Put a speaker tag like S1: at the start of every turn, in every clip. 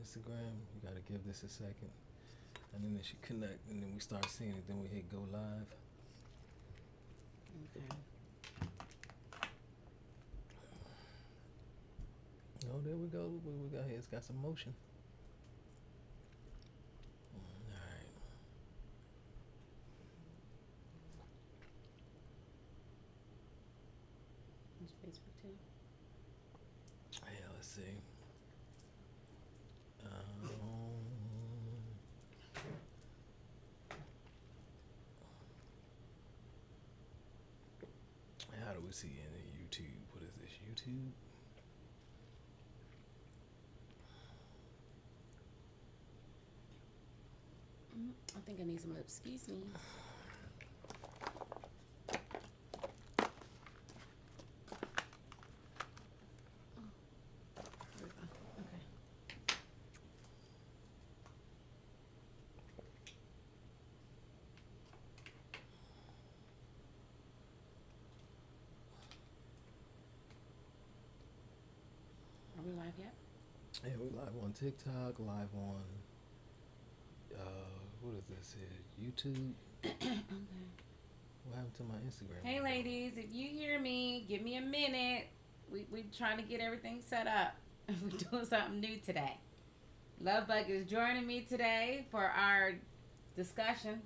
S1: Instagram. You gotta give this a second. And then it should connect, and then we start seeing it. Then we hit go live.
S2: Okay.
S1: Oh, there we go. What we got here? It's got some motion. All right.
S2: It's Facebook too.
S1: Yeah, let's see. How do we see in YouTube? What is this? YouTube?
S2: I think I need some lips. Excuse me. Are we live yet?
S1: Yeah, we live on TikTok, live on, what is this here? YouTube?
S2: Okay.
S1: What happened to my Instagram?
S2: Hey ladies, if you hear me, give me a minute. We're trying to get everything set up. We're doing something new today. Lovebug is joining me today for our discussion.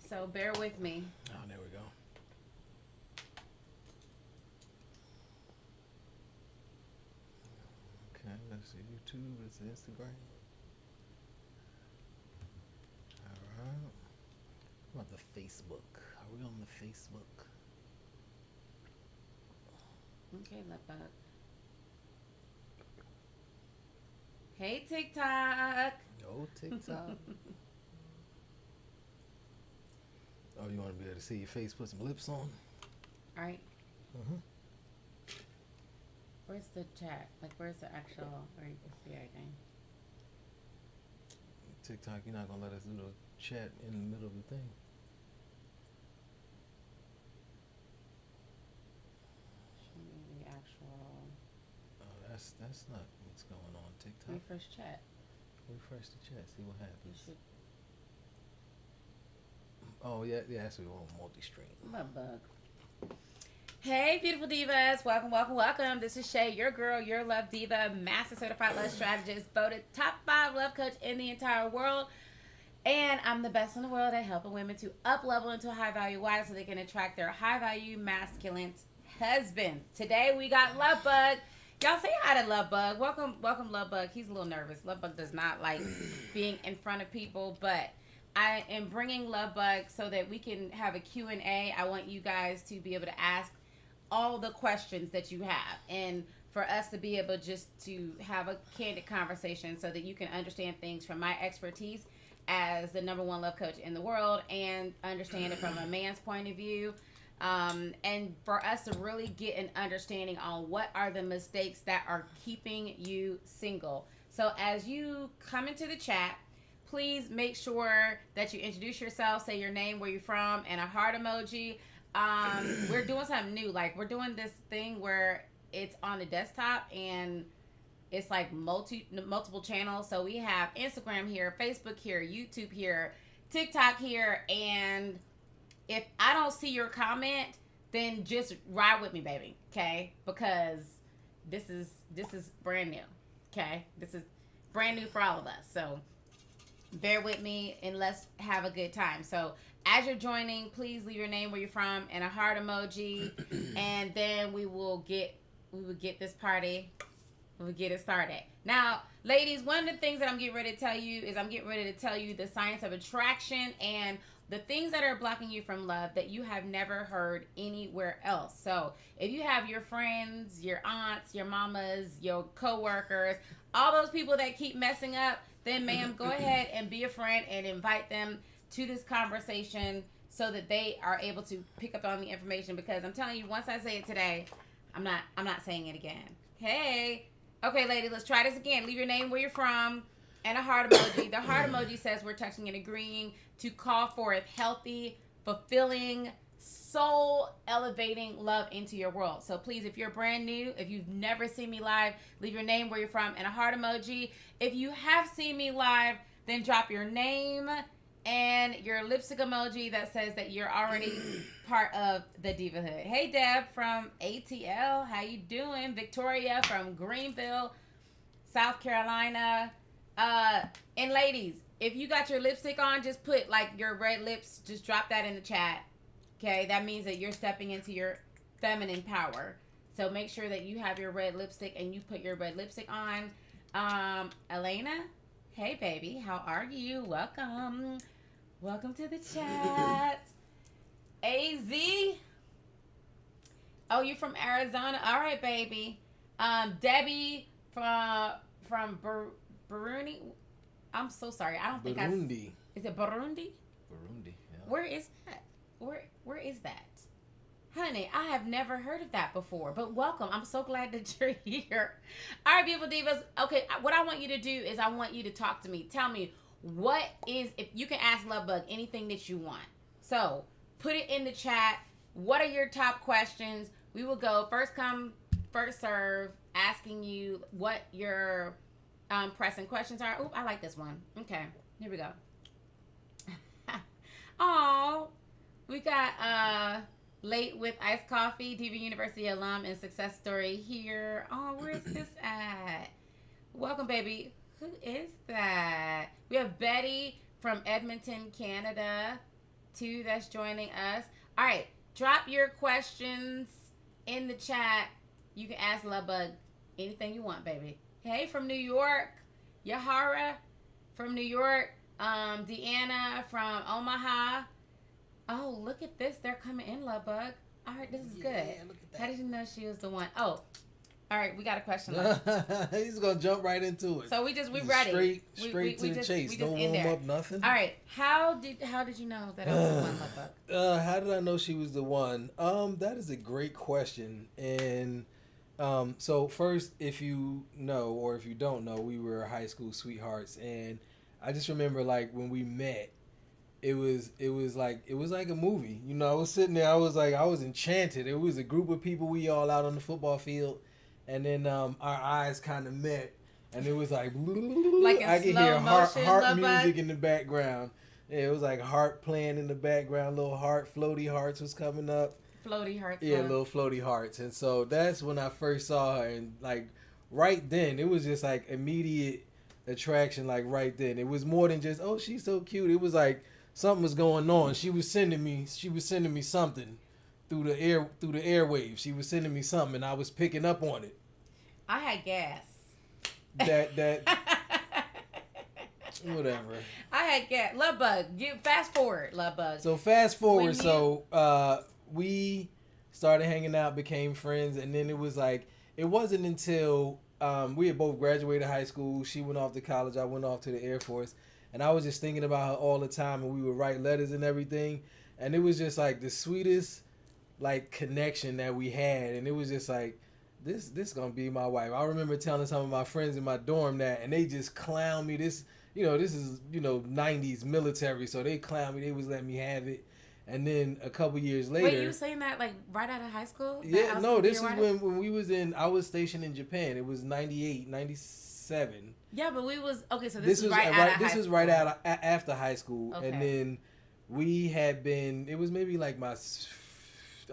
S2: So bear with me.
S1: Oh, there we go. Okay, let's see. YouTube, it's Instagram. Alright. What about the Facebook? Are we on the Facebook?
S2: Okay, Lovebug. Hey TikTok.
S1: No TikTok. Oh, you want to be able to see your face, put some lips on?
S2: Alright.
S1: Mm-hmm.
S2: Where's the chat? Like, where's the actual, where you can see everything?
S1: TikTok, you're not going to let us do the chat in the middle of the thing.
S2: Show me the actual.
S1: Oh, that's not what's going on TikTok.
S2: Refresh chat.
S1: Refresh the chat, see what
S2: You
S1: happens.
S2: should.
S1: Oh, yeah, that's what we want, multi-stream.
S2: Lovebug. Hey, beautiful divas. Welcome, welcome, welcome. This is Shay, your girl, your love diva, Master Certified Love Strategist, voted top 5 love coach in the entire world. And I'm the best in the world at helping women to up-level into a high-value wife so they can attract their high-value masculine husbands. Today, we got Lovebug. Y'all say hi to Lovebug. Welcome, welcome, Lovebug. He's a little nervous. Lovebug does not like being in front of people, but I am bringing Lovebug so that we can have a Q&A. I want you guys to be able to ask all the questions that you have, and for us to be able just to have a candid conversation so that you can understand things from my expertise as the #1 love coach in the world and understand it from a man's point of view, and for us to really get an understanding on what are the mistakes that are keeping you single. So as you come into the chat, please make sure that you introduce yourself, say your name, where you're from, and a heart emoji. We're doing something new. Like, we're doing this thing where it's on the desktop and it's like multiple channels. So we have Instagram here, Facebook here, YouTube here, TikTok here. And if I don't see your comment, then just ride with me, baby. Okay? Because this is brand new. Okay? This is brand new for all of us. So bear with me and let's have a good time. So as you're joining, please leave your name, where you're from, and a heart emoji, and then we will get this party. We'll get it started. Now, ladies, one of the things that I'm getting ready to tell you is I'm getting ready to tell you the science of attraction and the things that are blocking you from love that you have never heard anywhere else. So if you have your friends, your aunts, your mamas, your coworkers, all those people that keep messing up, then ma'am, go ahead and be a friend and invite them to this conversation so that they are able to pick up on the information, because I'm telling you, once I say it today, I'm not saying it again. Hey. Okay, lady, let's try this again. Leave your name, where you're from, and a heart emoji. The heart emoji says we're touching and agreeing to call for a healthy, fulfilling, soul elevating love into your world. So please, if you're brand new, if you've never seen me live, leave your name, where you're from, and a heart emoji. If you have seen me live, then drop your name and your lipstick emoji that says that you're already part of the Divahood. Hey Deb from ATL, how you doing? Victoria from Greenville, South Carolina. And ladies, if you got your lipstick on, just put like your red lips, just drop that in the chat. Okay, that means that you're stepping into your feminine power. So make sure that you have your red lipstick and you put your red lipstick on. Elena, hey baby, how are you? Welcome. Welcome to the chat. AZ. Oh, you from Arizona? All right, baby. Debbie from Burundi. I'm so sorry. I don't think
S1: Burundi.
S2: Is it Burundi?
S1: Burundi. Yeah.
S2: Where is that? Where is that? Honey, I have never heard of that before, but welcome. I'm so glad that you're here. All right, beautiful divas. Okay, what I want you to do is I want you to talk to me. Tell me, what is, if you can ask Lovebug anything that you want. So put it in the chat. What are your top questions? We will go first come, first serve, asking you what your pressing questions are. Oop, I like this one. Okay, here we go. Oh, we got Late with Iced Coffee, Diva University alum and success story here. Oh, where's this at? Welcome, baby. Who is that? We have Betty from Edmonton, Canada, too, that's joining us. All right, drop your questions in the chat. You can ask Lovebug anything you want, baby. Hey, from New York, Yahara from New York, Deanna from Omaha. Oh, look at this. They're coming in, Lovebug. All right, this is good.
S1: Look at that.
S2: How did you know she was the one? Oh, all right, we got a question left.
S1: He's gonna jump right into it.
S2: So we're ready.
S1: Straight to the chase.
S2: We
S1: Don't
S2: in
S1: warm
S2: there.
S1: up nothing.
S2: All right, how did you know that I was the one, Lovebug?
S1: How did I know she was the one? That is a great question. And so first, if you know or if you don't know, we were high school sweethearts, and I just remember like when we met, it was like a movie. You know, I was sitting there, I was enchanted. It was a group of people, we all out on the football field, and then our eyes kind of met, and it was like I could hear heart music in the background. Yeah, it was like heart playing in the background, little heart, floaty hearts was coming up.
S2: Floaty hearts.
S1: Yeah, little floaty hearts. And so that's when I first saw her, and like right then it was just like immediate attraction. Like right then, it was more than just, oh, she's so cute. It was like something was going on. She was sending me something through the airwaves. She was sending me something, and I was picking up on it.
S2: I had gas.
S1: That whatever.
S2: I had gas. Lovebug. Fast forward, Lovebug.
S1: So fast forward. We started hanging out, became friends, and then it was like, it wasn't until we had both graduated high school. She went off to college. I went off to the Air Force. And I was just thinking about her all the time, and we would write letters and everything. And it was just like the sweetest like connection that we had. And it was just like, this gonna be my wife. I remember telling some of my friends in my dorm that, and they just clown me. This is 90s military, so they clown me. They was letting me have it. And then a couple years later.
S2: Wait, you were saying that like right out of high school?
S1: Yeah, no, this is when we was I was stationed in Japan. It was 98, 97.
S2: Yeah, but we was, okay, so this was right out of high school. This was
S1: right out after high school.
S2: Okay.
S1: And then we had been, it was maybe like I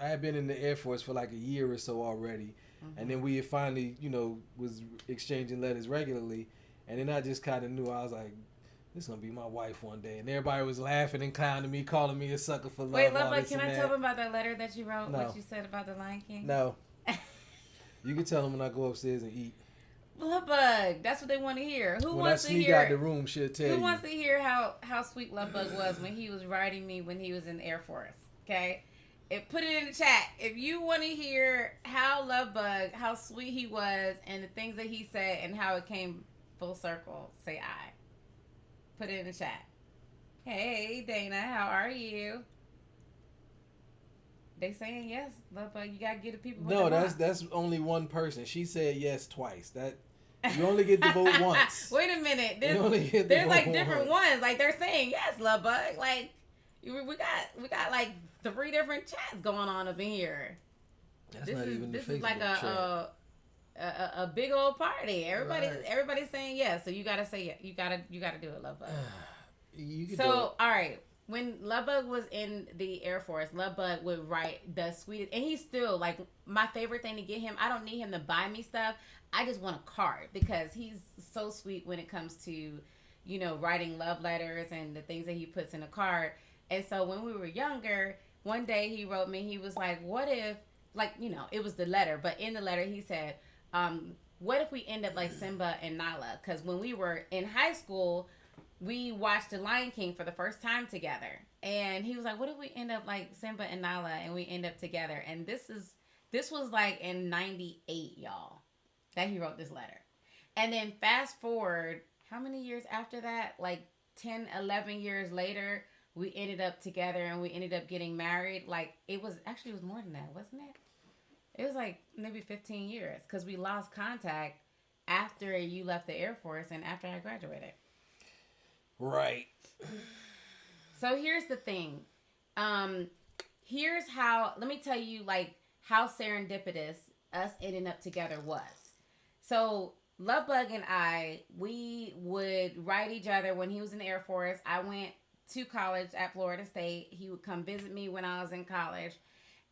S1: had been in the Air Force for like a year or so already. Mm-hmm. And then we had finally, was exchanging letters regularly. And then I just kind of knew, I was like, this is going to be my wife one day. And everybody was laughing and clowning me, calling me a sucker for love.
S2: Wait, Lovebug, can I tell them about that letter that you wrote,
S1: No.
S2: what you said about the Lion King?
S1: No. You can tell them when I go upstairs and eat.
S2: Lovebug, that's what they want to hear. Who
S1: when
S2: wants
S1: I
S2: to
S1: sneak
S2: hear?
S1: out the room, she'll tell you.
S2: Who wants to hear how sweet Lovebug was when he was writing me when he was in the Air Force? Okay, put it in the chat if you want to hear how Lovebug, how sweet he was, and the things that he said, and how it came full circle. Say I. Put it in the chat. Hey Dana, how are you? They saying yes, Lovebug. You gotta get the people.
S1: No, that's only one person. She said yes twice. That you only get to vote once.
S2: Wait a minute. There's like different ones. Like they're saying yes, Lovebug. Like We got like 3 different chats going on up in here.
S1: That's not even the
S2: this is
S1: Facebook
S2: like
S1: chat.
S2: a big old party.
S1: Right.
S2: Everybody's saying yes, so you gotta say yes. You gotta do it, Love Bug.
S1: You can do
S2: So
S1: it.
S2: all right, when Love Bug was in the Air Force, Love Bug would write the sweetest, and he's still like my favorite thing to get him. I don't need him to buy me stuff. I just want a card because he's so sweet when it comes to, writing love letters and the things that he puts in a card. And so when we were younger, one day he wrote me. He was like, "What if, like, it was the letter, but in the letter he said, what if we end up like Simba and Nala? Because when we were in high school, we watched The Lion King for the first time together." And he was like, "What if we end up like Simba and Nala and we end up together?" And this was like in '98, y'all, that he wrote this letter. And then fast forward, how many years after that? Like 10, 11 years later, we ended up together and we ended up getting married. Like it was more than that, wasn't it? It was like maybe 15 years because we lost contact after you left the Air Force and after I graduated.
S1: Right.
S2: So here's the thing. Here's how, let me tell you like how serendipitous us ending up together was. So Love Bug and I, we would write each other when he was in the Air Force. I went to college at Florida State. He would come visit me when I was in college.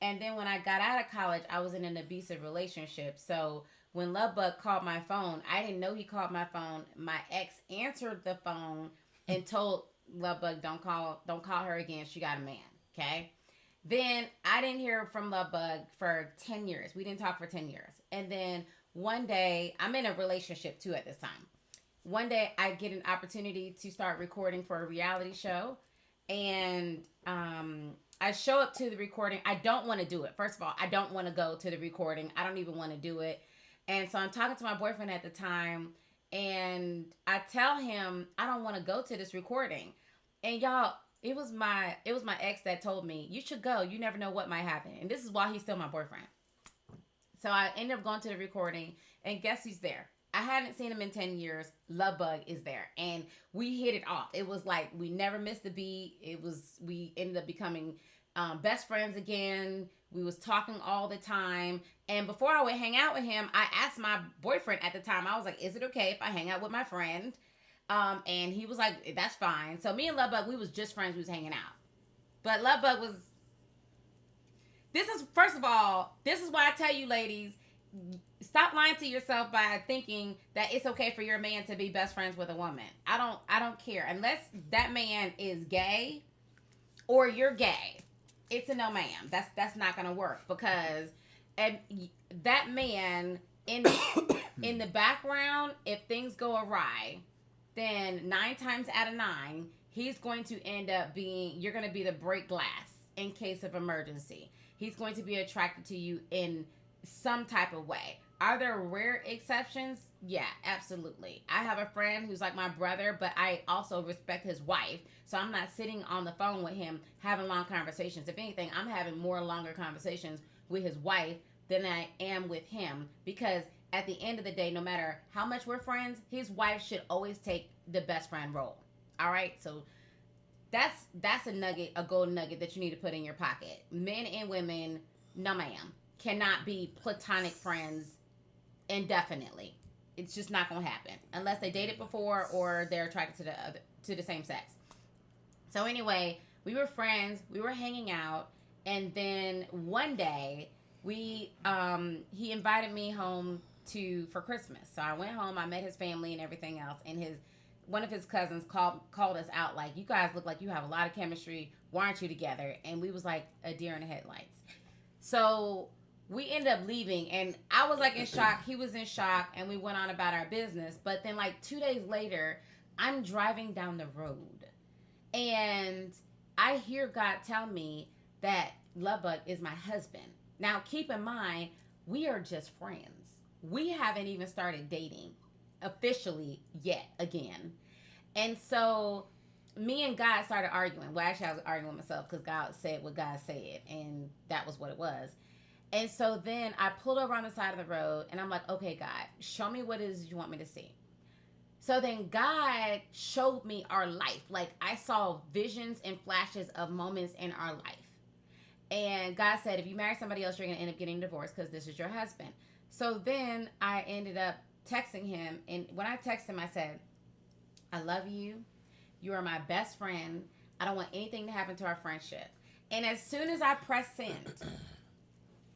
S2: And then when I got out of college, I was in an abusive relationship. So when Love Bug called my phone, I didn't know he called my phone. My ex answered the phone and told Love Bug, don't call her again. She got a man. Okay. Then I didn't hear from Love Bug for 10 years. We didn't talk for 10 years. And then one day, I'm in a relationship too at this time. One day I get an opportunity to start recording for a reality show. And I show up to the recording. I don't want to do it. First of all, I don't want to go to the recording. I don't even want to do it. And so I'm talking to my boyfriend at the time. And I tell him I don't want to go to this recording. And y'all, it was my ex that told me, you should go. You never know what might happen. And this is why he's still my boyfriend. So I ended up going to the recording, and guess who's there? I hadn't seen him in 10 years. Love Bug is there. And we hit it off. It was like we never missed a beat. We ended up becoming best friends again. We was talking all the time. And before I would hang out with him, I asked my boyfriend at the time, I was like, is it okay if I hang out with my friend? And he was like, that's fine. So me and Love Bug, we was just friends. We was hanging out. But Love Bug was... First of all, this is why I tell you, ladies, stop lying to yourself by thinking that it's okay for your man to be best friends with a woman. I don't care. Unless that man is gay or you're gay, it's a no ma'am. That's not gonna work because that man in the background, if things go awry, then 9 times out of 9, he's going to end up you're gonna be the break glass in case of emergency. He's going to be attracted to you in some type of way. Are there rare exceptions? Yeah, absolutely. I have a friend who's like my brother, but I also respect his wife. So I'm not sitting on the phone with him having long conversations. If anything, I'm having more longer conversations with his wife than I am with him. Because at the end of the day, no matter how much we're friends, his wife should always take the best friend role. All right? So that's a nugget, a golden nugget that you need to put in your pocket. Men and women, no ma'am, cannot be platonic friends indefinitely. It's just not gonna happen unless they dated before or they're attracted to the same sex. So anyway, we were friends, we were hanging out, and then one day he invited me home for Christmas. So I went home, I met his family and everything else, and one of his cousins called us out like, you guys look like you have a lot of chemistry. Why aren't you together? And we was like a deer in the headlights. So we ended up leaving, and I was like in shock. He was in shock, and we went on about our business. But then like 2 days later, I'm driving down the road, and I hear God tell me that Love Bug is my husband. Now, keep in mind, we are just friends. We haven't even started dating officially yet again. And so me and God started arguing. Well, actually, I was arguing with myself because God said what God said, and that was what it was. And so then I pulled over on the side of the road, and I'm like, okay, God, show me what it is you want me to see. So then God showed me our life. Like I saw visions and flashes of moments in our life. And God said, if you marry somebody else, you're going to end up getting divorced because this is your husband. So then I ended up texting him. And when I texted him, I said, I love you. You are my best friend. I don't want anything to happen to our friendship. And as soon as I pressed send,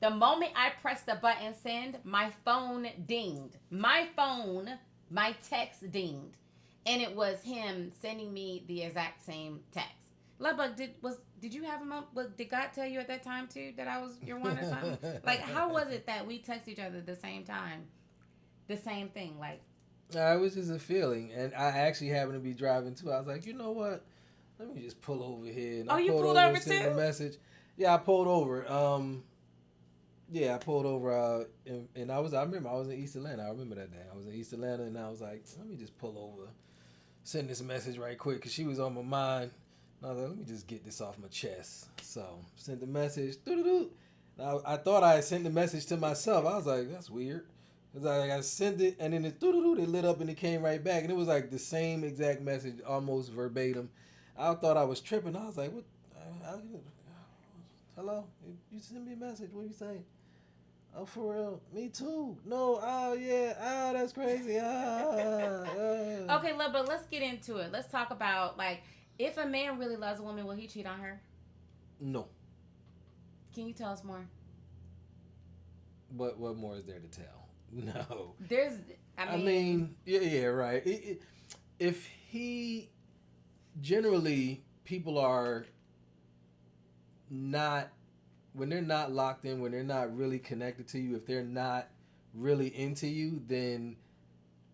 S2: the moment I pressed the button send, my phone dinged. My text dinged. And it was him sending me the exact same text. Lovebug, did you have a moment? Did God tell you at that time too that I was your one or something? Like, how was it that we text each other at the same time? The same thing, like.
S1: It was just a feeling, and I actually happened to be driving too. I was like, you know what? Let me just pull over here. And
S2: I you pulled over too?
S1: Sent a message. Yeah, I pulled over. I pulled over, and I remember I was in East Atlanta. I remember that day. I was in East Atlanta, and I was like, let me just pull over, send this message right quick, because she was on my mind. And I was like, let me just get this off my chest. So, sent the message. Now, I thought I had sent the message to myself. I was like, that's weird. Because I sent it, and then it lit up, and it came right back. And it was like the same exact message, almost verbatim. I thought I was tripping. I was like, what? Hello? You sent me a message. What are you saying? Oh, for real? Me too. No. Oh, yeah. Oh, that's crazy.
S2: Okay, but let's get into it. Let's talk about, like, if a man really loves a woman, will he cheat on her?
S1: No.
S2: Can you tell us more?
S1: What more is there to tell? No.
S2: I mean
S1: yeah, right. If he, generally, people are not, when they're not locked in, when they're not really connected to you, if they're not really into you, then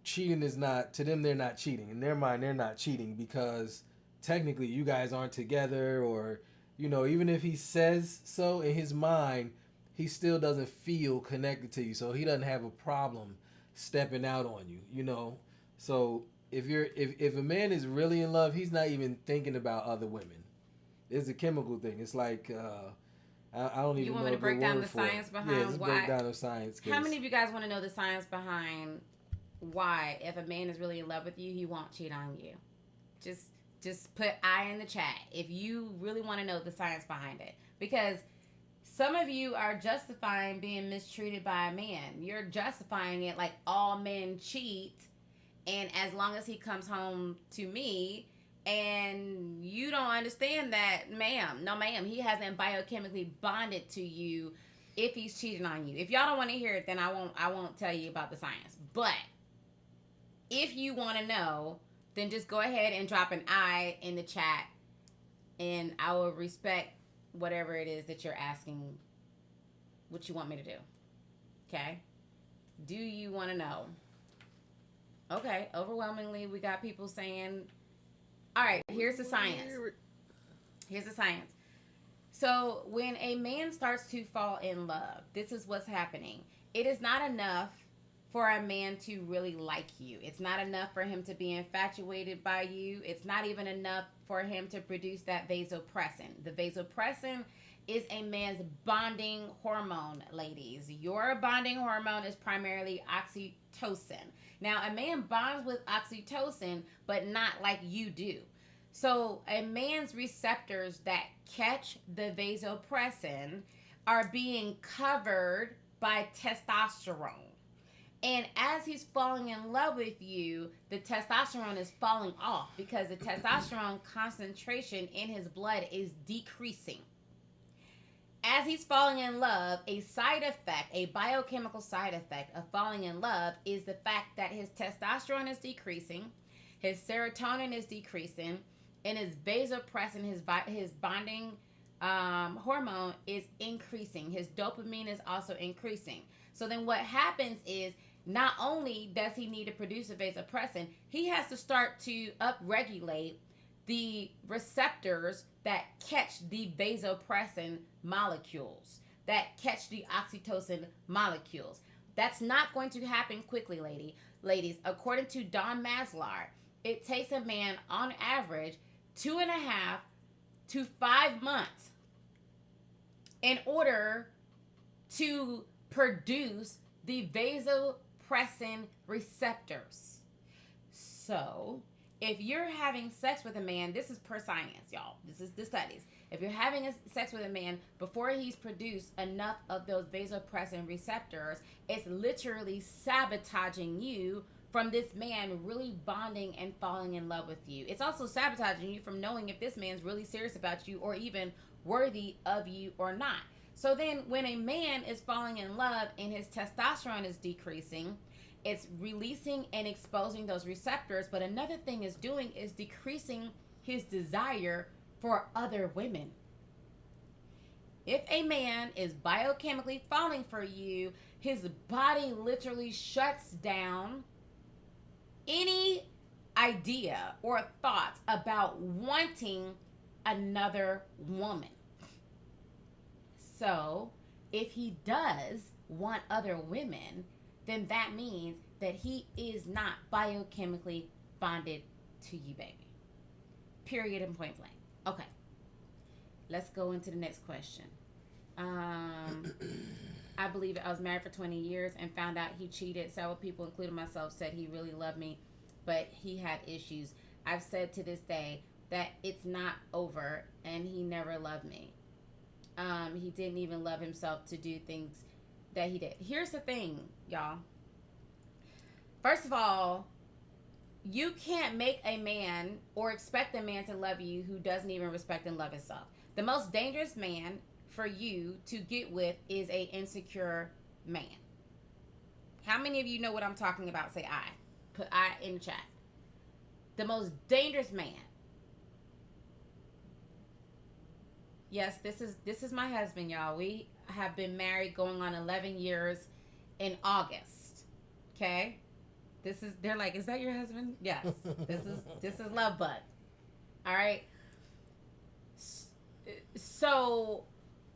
S1: cheating is not, to them, they're not cheating. In their mind, they're not cheating because technically you guys aren't together, or, even if he says so in his mind, he still doesn't feel connected to you. So he doesn't have a problem stepping out on you, So if a man is really in love, he's not even thinking about other women. It's a chemical thing. It's like, I don't even know.
S2: You want me to break down the science behind why?
S1: Break down the science.
S2: How many of you guys want to know the science behind why, if a man is really in love with you, he won't cheat on you? Just put I in the chat if you really want to know the science behind it. Because some of you are justifying being mistreated by a man. You're justifying it like all men cheat, and as long as he comes home to me, and you don't understand that, ma'am. No, ma'am. He hasn't biochemically bonded to you if he's cheating on you. If y'all don't want to hear it, then I won't tell you about the science. But if you want to know, then just go ahead and drop an I in the chat, and I will respect whatever it is that you're asking, what you want me to do. Okay? Do you want to know? Okay, overwhelmingly, we got people saying, all right, here's the science. So when a man starts to fall in love, this is what's happening. It is not enough for a man to really like you. It's not enough for him to be infatuated by you. It's not even enough for him to produce that vasopressin. The vasopressin is a man's bonding hormone, ladies. Your bonding hormone is primarily oxytocin. Now, a man bonds with oxytocin, but not like you do. So a man's receptors that catch the vasopressin are being covered by testosterone. And as he's falling in love with you, the testosterone is falling off because the testosterone concentration in his blood is decreasing. As he's falling in love, a side effect, a biochemical side effect of falling in love is the fact that his testosterone is decreasing, his serotonin is decreasing, and his vasopressin, his bonding hormone is increasing. His dopamine is also increasing. So then what happens is, not only does he need to produce a vasopressin, he has to start to upregulate the receptors that catch the vasopressin molecules, that catch the oxytocin molecules. That's not going to happen quickly, ladies. According to Don Maslar, it takes a man on average 2.5 to 5 months in order to produce the vasopressin receptors. So, if you're having sex with a man, this is per science, y'all. This is the studies. If you're having sex with a man before he's produced enough of those vasopressin receptors, it's literally sabotaging you from this man really bonding and falling in love with you. It's also sabotaging you from knowing if this man's really serious about you or even worthy of you or not. So then when a man is falling in love and his testosterone is decreasing, it's releasing and exposing those receptors. But another thing it's doing is decreasing his desire for other women. If a man is biochemically falling for you, his body literally shuts down any idea or thoughts about wanting another woman. So, if he does want other women, then that means that he is not biochemically bonded to you, baby. Period and point blank. Okay. Let's go into the next question. I believe I was married for 20 years and found out he cheated. Several people, including myself, said he really loved me, but he had issues. I've said to this day that it's not over and he never loved me. He didn't even love himself to do things that he did. Here's the thing, y'all. First of all, you can't make a man or expect a man to love you who doesn't even respect and love himself. The most dangerous man for you to get with is a insecure man. How many of you know what I'm talking about? Say I. Put I in the chat. The most dangerous man. Yes, this is my husband, y'all. We have been married going on 11 years in August. Okay? They're like, is that your husband? Yes. This is Love Bug. All right? So,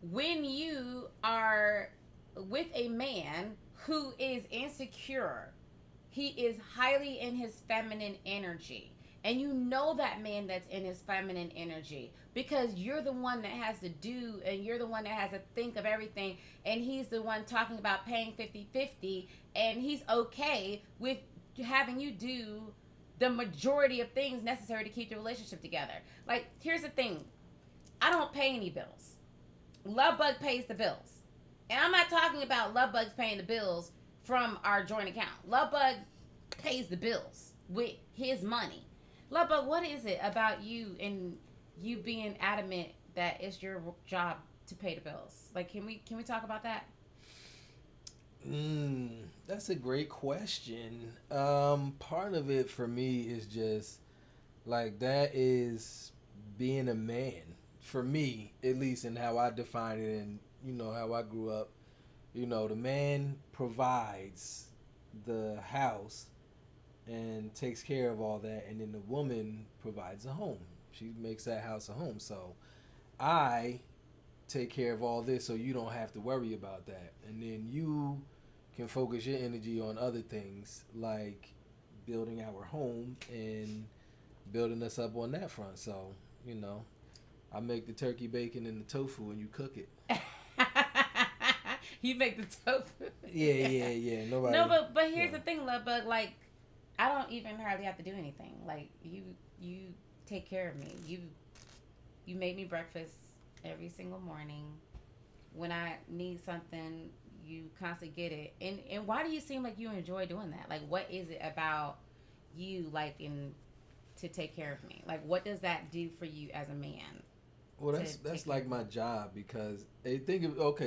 S2: when you are with a man who is insecure, he is highly in his feminine energy. And you know that man that's in his feminine energy because you're the one that has to do and you're the one that has to think of everything. And he's the one talking about paying 50-50 and he's okay with having you do the majority of things necessary to keep the relationship together. Like, here's the thing. I don't pay any bills. Love Bug pays the bills. And I'm not talking about Love Bug's paying the bills from our joint account. Love Bug pays the bills with his money. Love Bug, what is it about you and you being adamant that it's your job to pay the bills? Like, can we talk about that?
S1: That's a great question. Part of it for me is just like that is being a man. For me, at least in how I define it and how I grew up. The man provides the house and takes care of all that, and then the woman provides a home. She makes that house a home. So I take care of all this so you don't have to worry about that. And then you can focus your energy on other things like building our home and building us up on that front. So, I make the turkey bacon and the tofu and you cook it.
S2: You make the tofu.
S1: Yeah. Nobody.
S2: No, but here's the thing, Love Bug. Like, I don't even hardly have to do anything. Like, you take care of me. You make me breakfast every single morning. When I need something, you constantly get it. And why do you seem like you enjoy doing that? Like, what is it about you, like, to take care of me? Like, what does that do for you as a man?
S1: Well, that's like my job because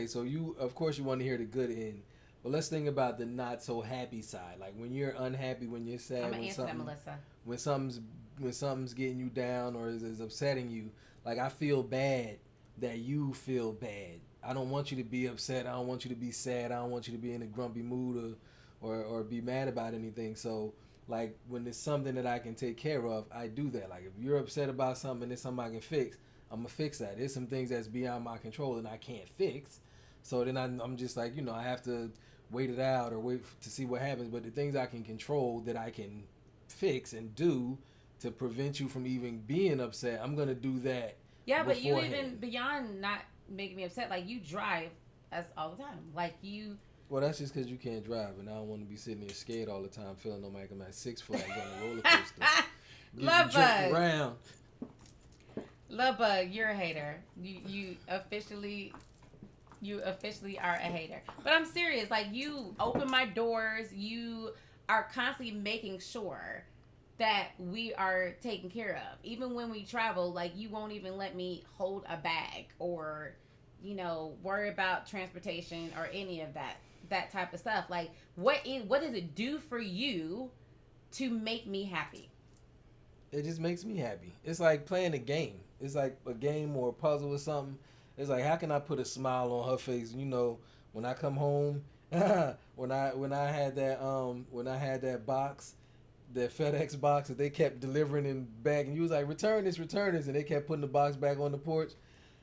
S1: so you, of course, you want to hear the good end. But let's think about the not so happy side. Like when you're unhappy, when you're sad,
S2: I'm gonna answer that, Melissa.
S1: When something's getting you down or is upsetting you, like I feel bad that you feel bad. I don't want you to be upset. I don't want you to be sad. I don't want you to be in a grumpy mood or be mad about anything. So like when it's something that I can take care of, I do that. Like if you're upset about something and it's something I can fix, I'm gonna fix that. There's some things that's beyond my control and I can't fix. So then I'm just like, I have to wait it out or wait to see what happens. But the things I can control that I can fix and do to prevent you from even being upset, I'm going to do that.
S2: Yeah, but you even beyond not making me upset, like you drive us all the time. Like you
S1: Well, that's just because you can't drive, and I don't want to be sitting there scared all the time, feeling like I'm at Six Flags on a roller coaster.
S2: Love bug.
S1: Around.
S2: Love bug, you're a hater. You officially are a hater. But I'm serious. Like, you open my doors. You are constantly making sure that we are taken care of. Even when we travel, like, you won't even let me hold a bag or, worry about transportation or any of that type of stuff. Like, what does it do for you to make me happy?
S1: It just makes me happy. It's like playing a game. It's like a game or a puzzle or something. It's like, how can I put a smile on her face? When I come home, when I had that box, that FedEx box that they kept delivering in back, and you was like, return this, and they kept putting the box back on the porch,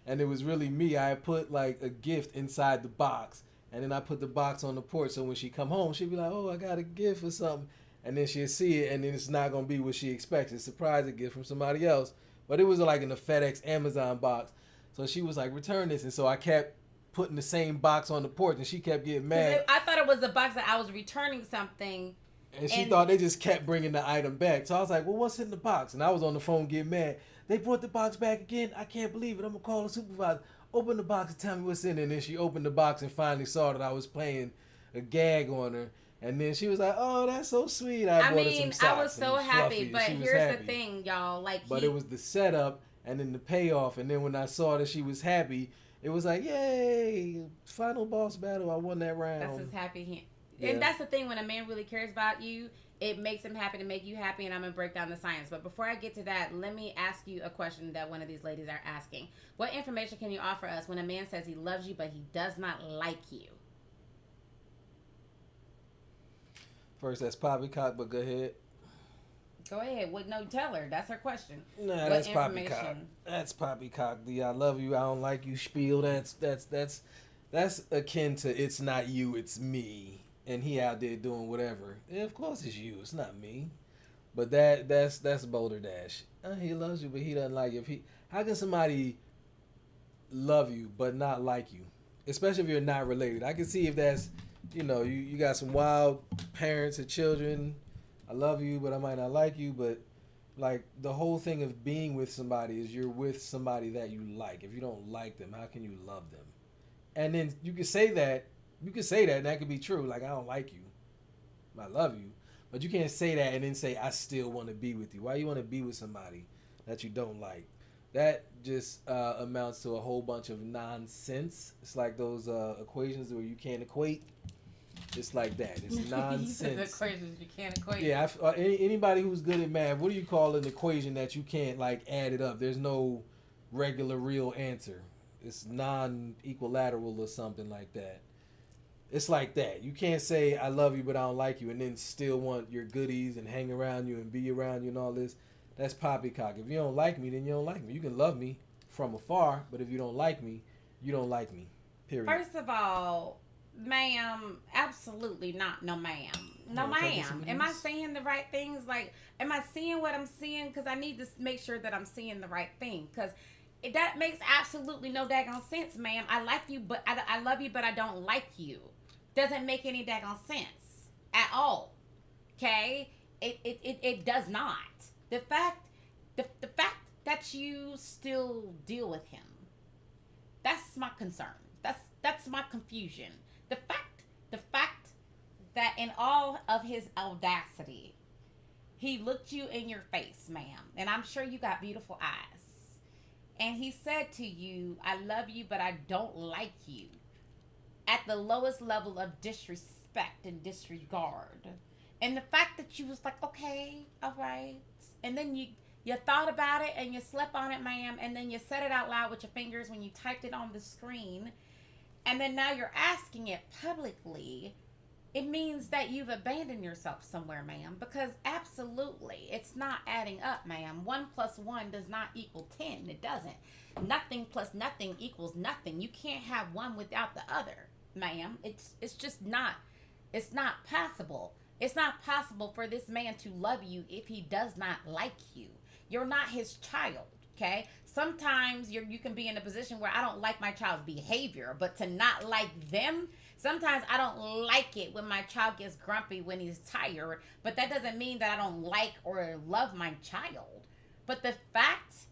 S1: and it was really me. I put like a gift inside the box, and then I put the box on the porch, so when she come home, she'd be like, oh, I got a gift or something. And then she'll see it, and then it's not going to be what she expects. It's a surprise gift from somebody else. But it was like in a FedEx Amazon box. So she was like, return this. And so I kept putting the same box on the porch, and she kept getting mad.
S2: I thought it was a box that I was returning something.
S1: And she thought they just kept bringing the item back. So I was like, well, what's in the box? And I was on the phone getting mad. They brought the box back again. I can't believe it. I'm going to call the supervisor. Open the box and tell me what's in it. And then she opened the box and finally saw that I was playing a gag on her. And then she was like, "Oh, that's so sweet." I bought her some socks.
S2: I was so happy, but here's the thing, y'all. But
S1: it was the setup and then the payoff. And then when I saw that she was happy, it was like, "Yay! Final boss battle. I won that round."
S2: That's his happy. And that's the thing. When a man really cares about you, it makes him happy to make you happy. And I'm gonna break down the science. But before I get to that, let me ask you a question that one of these ladies are asking. What information can you offer us when a man says he loves you but he does not like you?
S1: First, that's poppycock, but go ahead.
S2: Go ahead. No, tell her. That's her question.
S1: Nah, that's poppycock. That's poppycock. The I love you, I don't like you spiel. That's akin to it's not you, it's me. And he out there doing whatever. Yeah, of course it's you. It's not me. But that's Boulder Dash. He loves you, but he doesn't like you. How can somebody love you but not like you? Especially if you're not related. I can see if that's you got some wild parents or children. I love you, but I might not like you. But like the whole thing of being with somebody is you're with somebody that you like. If you don't like them, how can you love them? And then you can say that, and that could be true. Like, I don't like you, I love you. But you can't say that and then say, I still want to be with you. Why you want to be with somebody that you don't like? That just amounts to a whole bunch of nonsense. It's like those equations where you can't equate. It's like that. It's nonsense.
S2: Equations you can't equate.
S1: Yeah, anybody who's good at math, what do you call an equation that you can't like add it up? There's no regular real answer. It's non-equilateral or something like that. It's like that. You can't say I love you but I don't like you and then still want your goodies and hang around you and be around you and all this. That's poppycock. If you don't like me, then you don't like me. You can love me from afar, but if you don't like me, you don't like me. Period.
S2: First of all, ma'am, absolutely not. No, ma'am. No, ma'am. Am I saying the right things? Like, am I seeing what I'm seeing? Because I need to make sure that I'm seeing the right thing. Because that makes absolutely no daggone sense, ma'am. I like you, but I love you, but I don't like you. Doesn't make any daggone sense at all. Okay? It does not. The fact that you still deal with him, that's my concern. That's my confusion. The fact that in all of his audacity, he looked you in your face, ma'am, and I'm sure you got beautiful eyes, and he said to you, I love you, but I don't like you, at the lowest level of disrespect and disregard. And the fact that you was like, okay, all right, and then you thought about it and you slept on it, ma'am, and then you said it out loud with your fingers when you typed it on the screen, and then now you're asking it publicly, it means that you've abandoned yourself somewhere, ma'am, because absolutely, it's not adding up, ma'am. 1 + 1 does not equal 10. It doesn't. Nothing plus nothing equals nothing. You can't have one without the other, ma'am. It's just not. It's not possible. It's not possible for this man to love you if he does not like you. You're not his child, okay? Sometimes you can be in a position where I don't like my child's behavior, but to not like them, Sometimes I don't like it when my child gets grumpy when he's tired, but that doesn't mean that I don't like or love my child. But the fact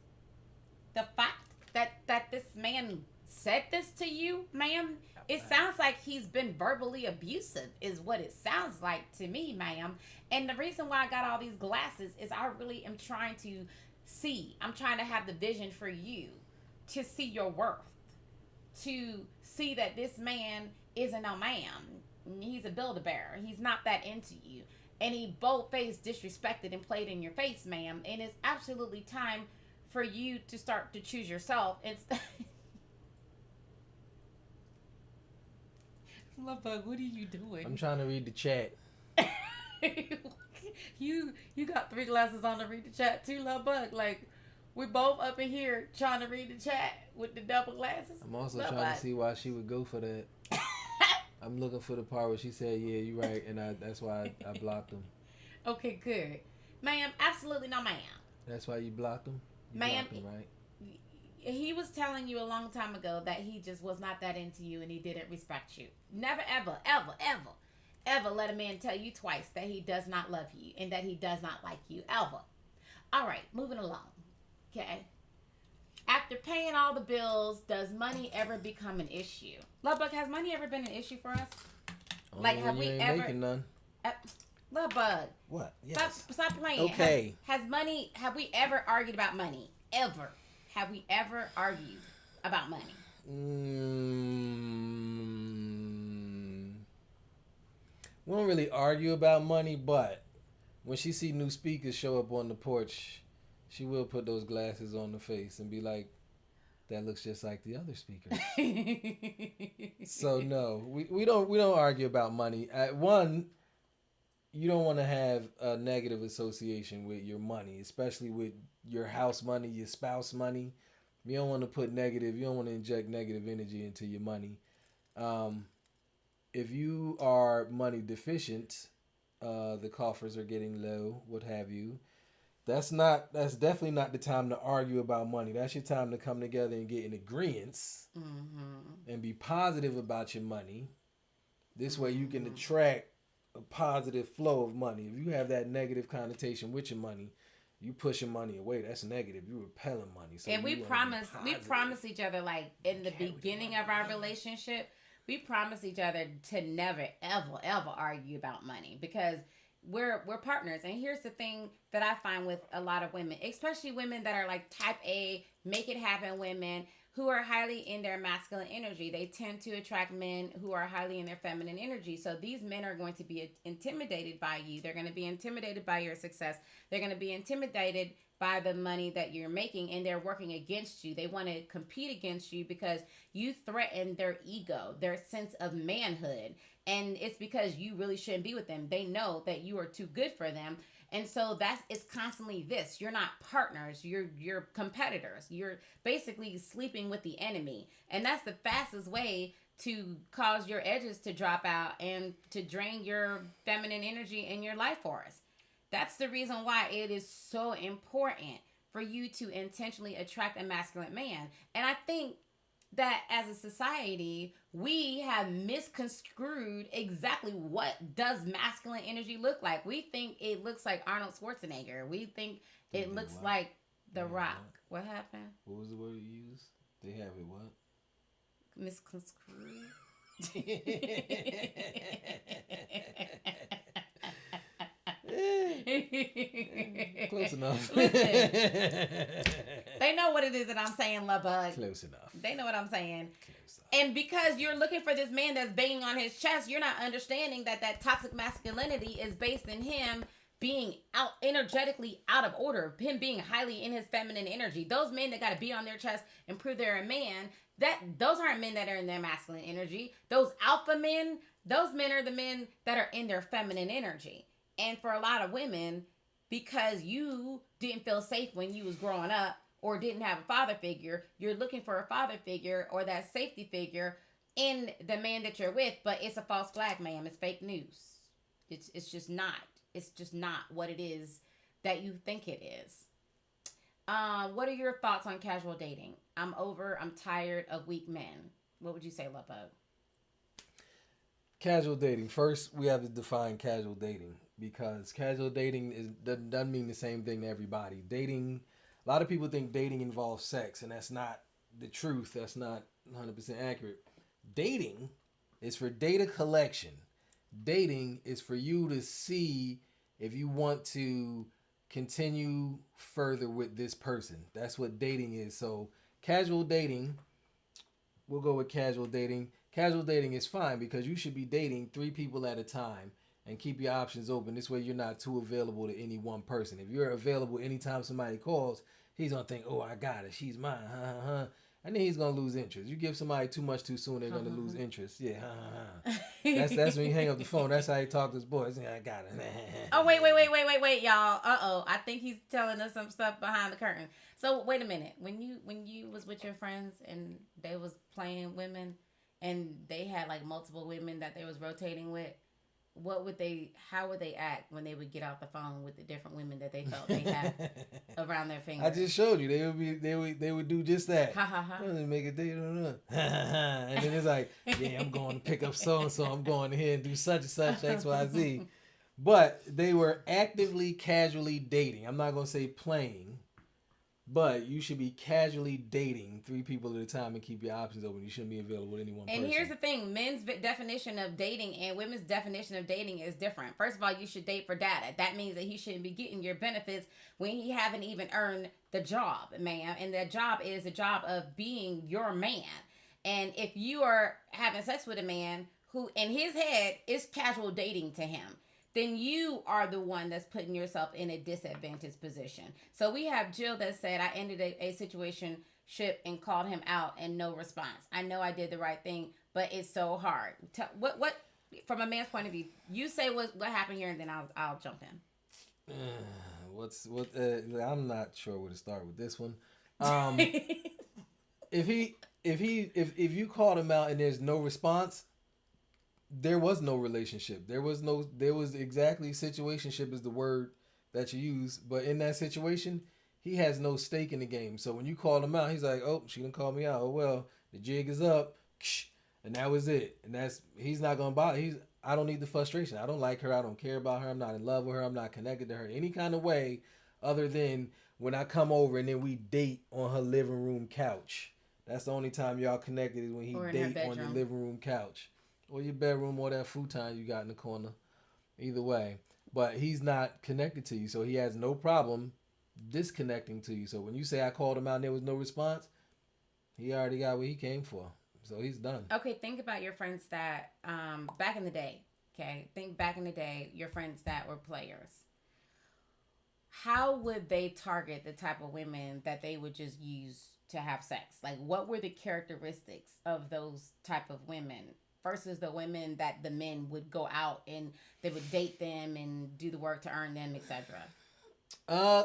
S2: that this man said this to you, ma'am, it sounds like he's been verbally abusive, is what it sounds like to me, ma'am. And the reason why I got all these glasses is I really am trying to see. I'm trying to have the vision for you to see your worth, to see that this man isn't a man. He's a Build-A-Bear. He's not that into you. And he bold-faced disrespected and played in your face, ma'am. And it's absolutely time for you to start to choose yourself. Love Bug, what are you doing?
S1: I'm trying to read the chat.
S2: you got 3 glasses on to read the chat too, Love Bug. Like, we're both up in here trying to read the chat with the double glasses.
S1: I'm also trying to see why she would go for that. I'm looking for the part where she said, "Yeah, you're right," and that's why I blocked him.
S2: Okay, good, ma'am. Absolutely no, ma'am.
S1: That's why you blocked him,
S2: ma'am.
S1: Blocked him, right?
S2: He was telling you a long time ago that he just was not that into you and he didn't respect you. Never, ever, ever, ever, ever let a man tell you twice that he does not love you and that he does not like you, ever. All right, moving along. Okay. After paying all the bills, does money ever become an issue? Lovebug, has money ever been an issue for us?
S1: Like, have we ever making none?
S2: Lovebug.
S1: What? Yes.
S2: Stop playing.
S1: Okay.
S2: Have we ever argued about money? Ever? Have we ever argued about money?
S1: We don't really argue about money, but when she see new speakers show up on the porch, she will put those glasses on the face and be like, "That looks just like the other speakers." So no, we don't argue about money. One, you don't want to have a negative association with your money, especially with your house money, your spouse money. You don't want to put negative. You don't want to inject negative energy into your money. If you are money deficient, the coffers are getting low, what have you. That's definitely not the time to argue about money. That's your time to come together and get in agreements and be positive about your money. This way you can attract a positive flow of money. If you have that negative connotation with your money, you pushing money away. That's negative. You repelling money. So
S2: and we promise each other, like in the beginning of our relationship, we promise each other to never, ever, ever argue about money because we're partners. And here's the thing that I find with a lot of women, especially women that are like type A, make it happen women who are highly in their masculine energy. They tend to attract men who are highly in their feminine energy. So these men are going to be intimidated by you. They're going to be intimidated by your success. They're going to be intimidated by the money that you're making, and they're working against you. They want to compete against you because you threaten their ego, their sense of manhood. And it's because you really shouldn't be with them. They know that you are too good for them. And so it's constantly this. You're not partners. You're competitors. You're basically sleeping with the enemy. And that's the fastest way to cause your edges to drop out and to drain your feminine energy in your life force. That's the reason why it is so important for you to intentionally attract a masculine man. And I think that as a society, we have misconstrued exactly what does masculine energy look like. We think it looks like Arnold Schwarzenegger. We think it looks like The Rock. What happened?
S1: What was the word you used? They have it what?
S2: Misconstrued.
S1: Close enough.
S2: Listen, they know what it is that I'm saying, Love Bug.
S1: Close enough.
S2: They know what I'm saying. And because you're looking for this man that's banging on his chest, you're not understanding that toxic masculinity is based in him being energetically out of order, him being highly in his feminine energy. Those men that got to beat on their chest and prove they're a man, those aren't men that are in their masculine energy. Those alpha men, those men are the men that are in their feminine energy. And for a lot of women, because you didn't feel safe when you was growing up or didn't have a father figure, you're looking for a father figure or that safety figure in the man that you're with, but it's a false flag, ma'am. It's fake news. It's just not. It's just not what it is that you think it is. What are your thoughts on casual dating? I'm tired of weak men. What would you say, Love Bug?
S1: Casual dating. First, we have to define casual dating because casual dating doesn't mean the same thing to everybody. Dating, a lot of people think dating involves sex, and that's not the truth. That's not 100% accurate. Dating is for data collection. Dating is for you to see if you want to continue further with this person. That's what dating is. So, casual dating, we'll go with casual dating. Casual dating is fine because you should be dating 3 people at a time and keep your options open. This way, you're not too available to any one person. If you're available anytime somebody calls, he's gonna think, "Oh, I got it. She's mine." And then he's gonna lose interest. You give somebody too much too soon, they're gonna lose interest. Yeah, That's when you hang up the phone. That's how he talk to his boys. Yeah, I got it.
S2: Oh, wait, y'all. I think he's telling us some stuff behind the curtain. So wait a minute. When you was with your friends and they was playing women, and they had like multiple women that they was rotating with, how would they act when they would get out the phone with the different women that they felt they had around their fingers?
S1: I just showed you. They would do just that.
S2: Ha ha ha.
S1: Make a date. And then it's like, yeah, I'm going to pick up so and so. I'm going here and do such and such X Y Z. But they were actively, casually dating. I'm not gonna say playing, but you should be casually dating 3 people at a time and keep your options open. You shouldn't be available to any one person.
S2: And here's the thing: men's definition of dating and women's definition of dating is different. First of all, you should date for data. That means that he shouldn't be getting your benefits when he haven't even earned the job, ma'am. And that job is the job of being your man. And if you are having sex with a man who, in his head, is casual dating to him, then you are the one that's putting yourself in a disadvantaged position. So we have Jill that said, I ended a situationship and called him out and no response. I know I did the right thing, but it's so hard. What from a man's point of view, you say what happened here, and then I'll jump in.
S1: I'm not sure where to start with this one. If you called him out and there's no response, there was no relationship. There was exactly situationship is the word that you use. But in that situation, he has no stake in the game. So when you call him out, he's like, "Oh, she done called me out. Oh well, the jig is up," and that was it. And he's not gonna bother. I don't need the frustration. I don't like her. I don't care about her. I'm not in love with her. I'm not connected to her any kind of way, other than when I come over and then we date on her living room couch. That's the only time y'all connected is when he date on the living room couch. Or your bedroom or that futon you got in the corner. Either way. But he's not connected to you. So he has no problem disconnecting to you. So when you say I called him out and there was no response, he already got what he came for. So he's done.
S2: Okay, think about your friends that, back in the day. Okay, think back in the day, your friends that were players. How would they target the type of women that they would just use to have sex? Like, what were the characteristics of those type of women versus the women that the men would go out and they would date them and do the work to earn them, etc.?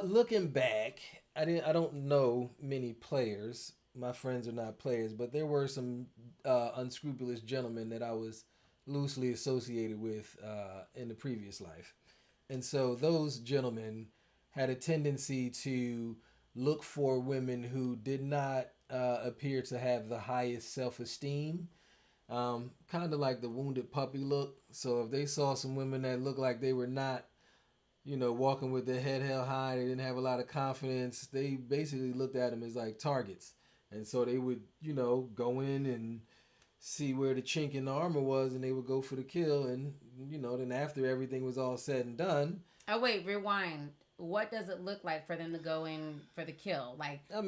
S1: Looking back, I don't know many players. My friends are not players, but there were some unscrupulous gentlemen that I was loosely associated with in the previous life. And so those gentlemen had a tendency to look for women who did not appear to have the highest self-esteem. Kind of like the wounded puppy look. So if they saw some women that looked like they were not, walking with their head held high, they didn't have a lot of confidence, they basically looked at them as like targets. And so they would, go in and see where the chink in the armor was, and they would go for the kill. And, then after everything was all said and done.
S2: Oh, wait, rewind. What does it look like for them to go in for the kill? Like, you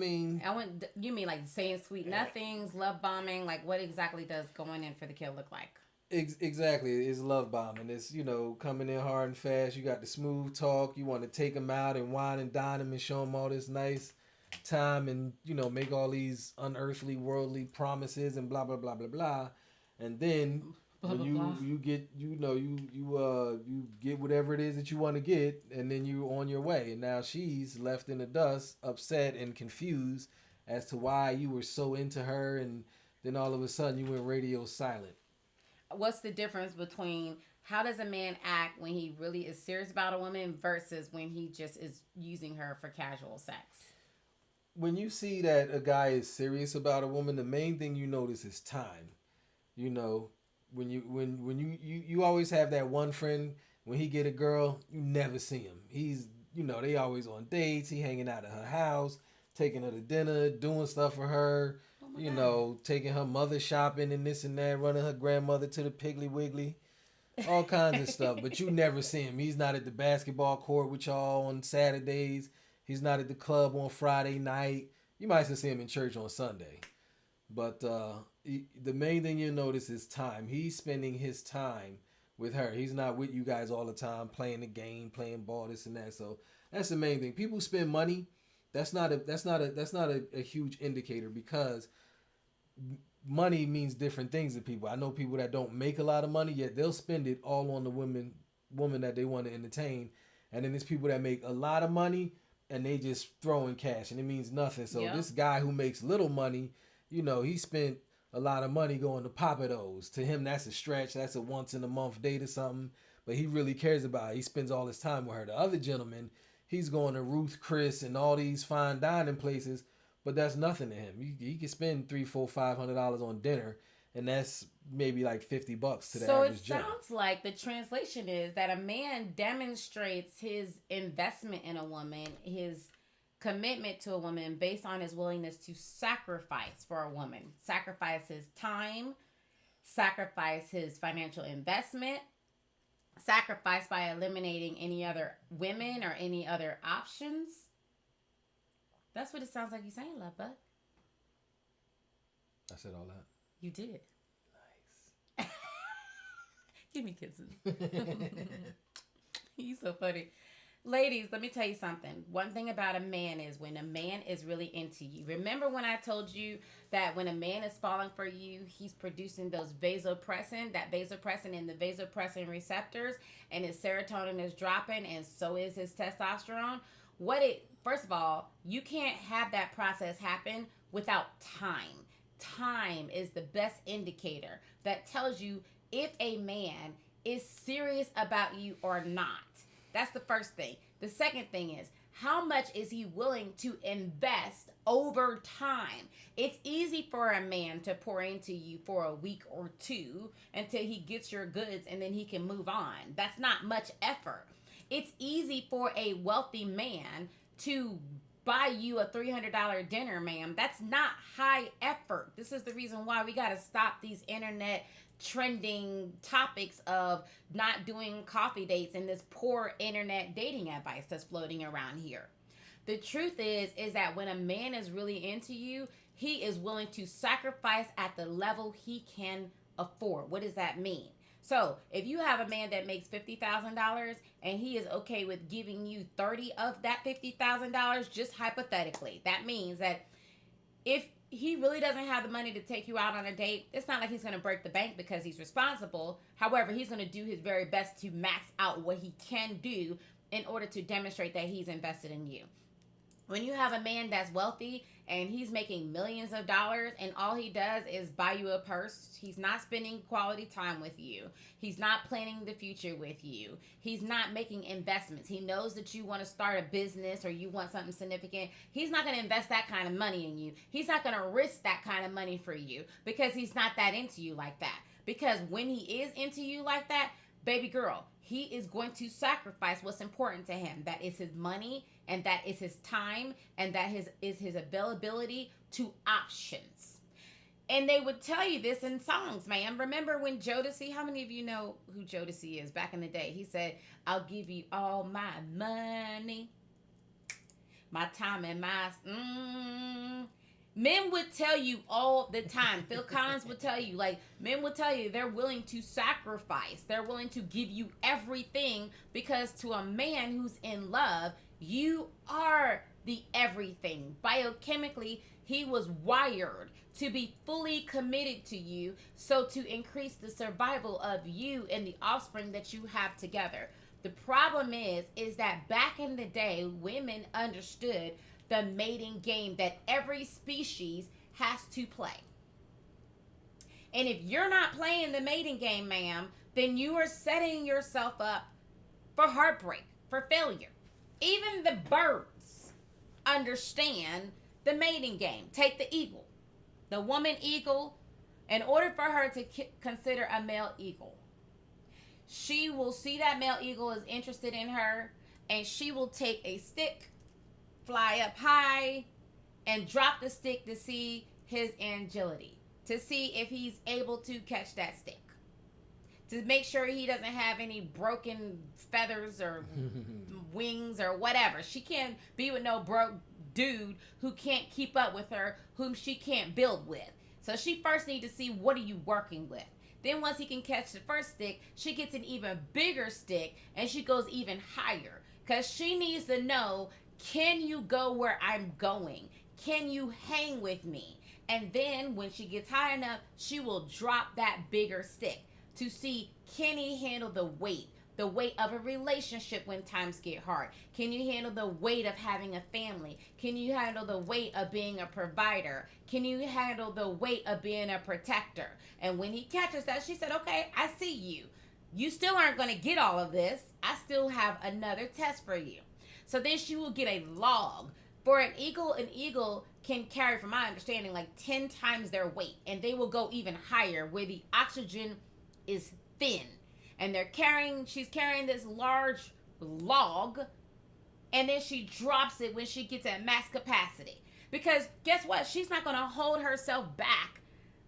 S2: mean like saying sweet nothings, love bombing? Like, what exactly does going in for the kill look like?
S1: Exactly. It's love bombing. It's, coming in hard and fast. You got the smooth talk. You want to take them out and wine and dine them and show them all this nice time and, make all these unearthly, worldly promises and blah, blah, blah, blah, blah. And then you get, you get whatever it is that you want to get, and then you're on your way. And now she's left in the dust, upset and confused as to why you were so into her, and then all of a sudden you went radio silent.
S2: What's the difference between how does a man act when he really is serious about a woman versus when he just is using her for casual sex?
S1: When you see that a guy is serious about a woman, the main thing you notice is time. you always have that one friend. When he get a girl, you never see him. He's, they always on dates. He hanging out at her house, taking her to dinner, doing stuff for her.
S2: Oh my God.
S1: Taking her mother shopping and this and that, running her grandmother to the Piggly Wiggly, all kinds of stuff. But you never see him. He's not at the basketball court with y'all on Saturdays. He's not at the club on Friday night. You might still see him in church on Sunday. But the main thing you notice is time. He's spending his time with her. He's not with you guys all the time playing the game, playing ball, this and that. So that's the main thing. People spend money. That's not a huge indicator, because money means different things to people. I know people that don't make a lot of money, yet they'll spend it all on the woman that they want to entertain. And then there's people that make a lot of money and they just throw in cash and it means nothing. So this guy who makes little money, he spent a lot of money going to Papados. To him, that's a stretch. That's a once in a month date or something. But he really cares about it. He spends all his time with her. The other gentleman, he's going to Ruth Chris and all these fine dining places, but that's nothing to him. He can spend $300, $400, $500 on dinner, and that's maybe like $50 to the average Joe.
S2: So it sounds like the translation is that a man demonstrates his investment in a woman, his commitment to a woman, based on his willingness to sacrifice for a woman. Sacrifice his time, sacrifice his financial investment, sacrifice by eliminating any other women or any other options. That's what it sounds like you're saying, love bug.
S1: I said all that.
S2: You did.
S1: Nice.
S2: Give me kisses. You so funny. Ladies, let me tell you something. One thing about a man is when a man is really into you. Remember when I told you that when a man is falling for you, he's producing those vasopressin, and the vasopressin receptors, and his serotonin is dropping, and so is his testosterone. First of all, you can't have that process happen without time. Time is the best indicator that tells you if a man is serious about you or not. That's the first thing. The second thing is, how much is he willing to invest over time? It's easy for a man to pour into you for a week or two until he gets your goods and then he can move on. That's not much effort. It's easy for a wealthy man to buy you a $300 dinner, ma'am. That's not high effort. This is the reason why we got to stop these internet trending topics of not doing coffee dates and this poor internet dating advice that's floating around here. The truth is that when a man is really into you, he is willing to sacrifice at the level he can afford. What does that mean? So if you have a man that makes $50,000 and he is okay with giving you 30 of that $50,000, just hypothetically, that means that if he really doesn't have the money to take you out on a date, it's not like he's going to break the bank because he's responsible. However, he's going to do his very best to max out what he can do in order to demonstrate that he's invested in you. When you have a man that's wealthy and he's making millions of dollars and all he does is buy you a purse, he's not spending quality time with you. He's not planning the future with you. He's not making investments. He knows that you want to start a business or you want something significant. He's not going to invest that kind of money in you. He's not going to risk that kind of money for you because he's not that into you like that. Because when he is into you like that, baby girl, he is going to sacrifice what's important to him. That is his money, and that is his time, and that is his availability to options. And they would tell you this in songs, man. Remember when Jodeci, how many of you know who Jodeci is back in the day? He said, I'll give you all my money, my time, and my... Men would tell you all the time. Phil Collins would tell you, men would tell you they're willing to sacrifice. They're willing to give you everything because to a man who's in love, you are the everything. Biochemically, he was wired to be fully committed to you, so to increase the survival of you and the offspring that you have together. The problem is that back in the day, women understood the mating game that every species has to play. And if you're not playing the mating game, ma'am, then you are setting yourself up for heartbreak, for failure. Even the birds understand the mating game. Take the eagle. The woman eagle In order for her to consider a male eagle, she will see that male eagle is interested in her, and she will take a stick, fly up high, and drop the stick to see his agility, to see if he's able to catch that stick, to make sure he doesn't have any broken feathers or wings or whatever. She can't be with no broke dude who can't keep up with her, whom she can't build with. So she first needs to see, what are you working with? Then once he can catch the first stick, she gets an even bigger stick, and she goes even higher, because she needs to know, can you go where I'm going? Can you hang with me? And then when she gets high enough, she will drop that bigger stick to see, can he handle the weight of a relationship when times get hard? Can you handle the weight of having a family? Can you handle the weight of being a provider? Can you handle the weight of being a protector? And when he catches that, she said, okay, I see you. You still aren't going to get all of this. I still have another test for you. So then she will get a log. For an eagle can carry, from my understanding, like 10 times their weight. And they will go even higher, where the oxygen is thin. And she's carrying this large log, and then she drops it when she gets at max capacity. Because guess what? She's not going to hold herself back,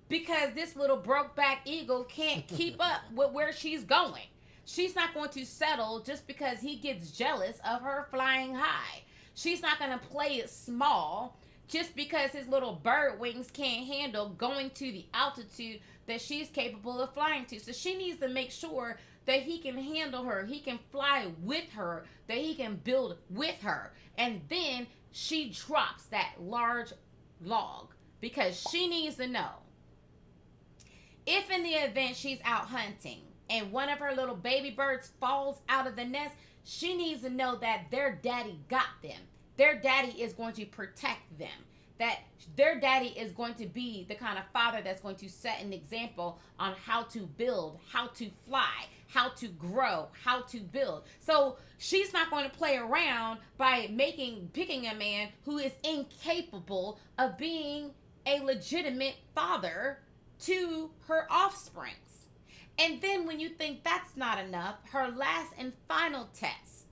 S2: because this little broke back eagle can't keep up with where she's going. She's not going to settle just because he gets jealous of her flying high. She's not going to play it small just because his little bird wings can't handle going to the altitude that she's capable of flying to. So she needs to make sure that he can handle her, he can fly with her, that he can build with her. And then she drops that large log, because she needs to know, if in the event she's out hunting and one of her little baby birds falls out of the nest, she needs to know that their daddy got them. Their daddy is going to protect them. That their daddy is going to be the kind of father that's going to set an example on how to build, how to fly, how to grow, how to build. So she's not going to play around by picking a man who is incapable of being a legitimate father to her offsprings. And then when you think that's not enough, her last and final test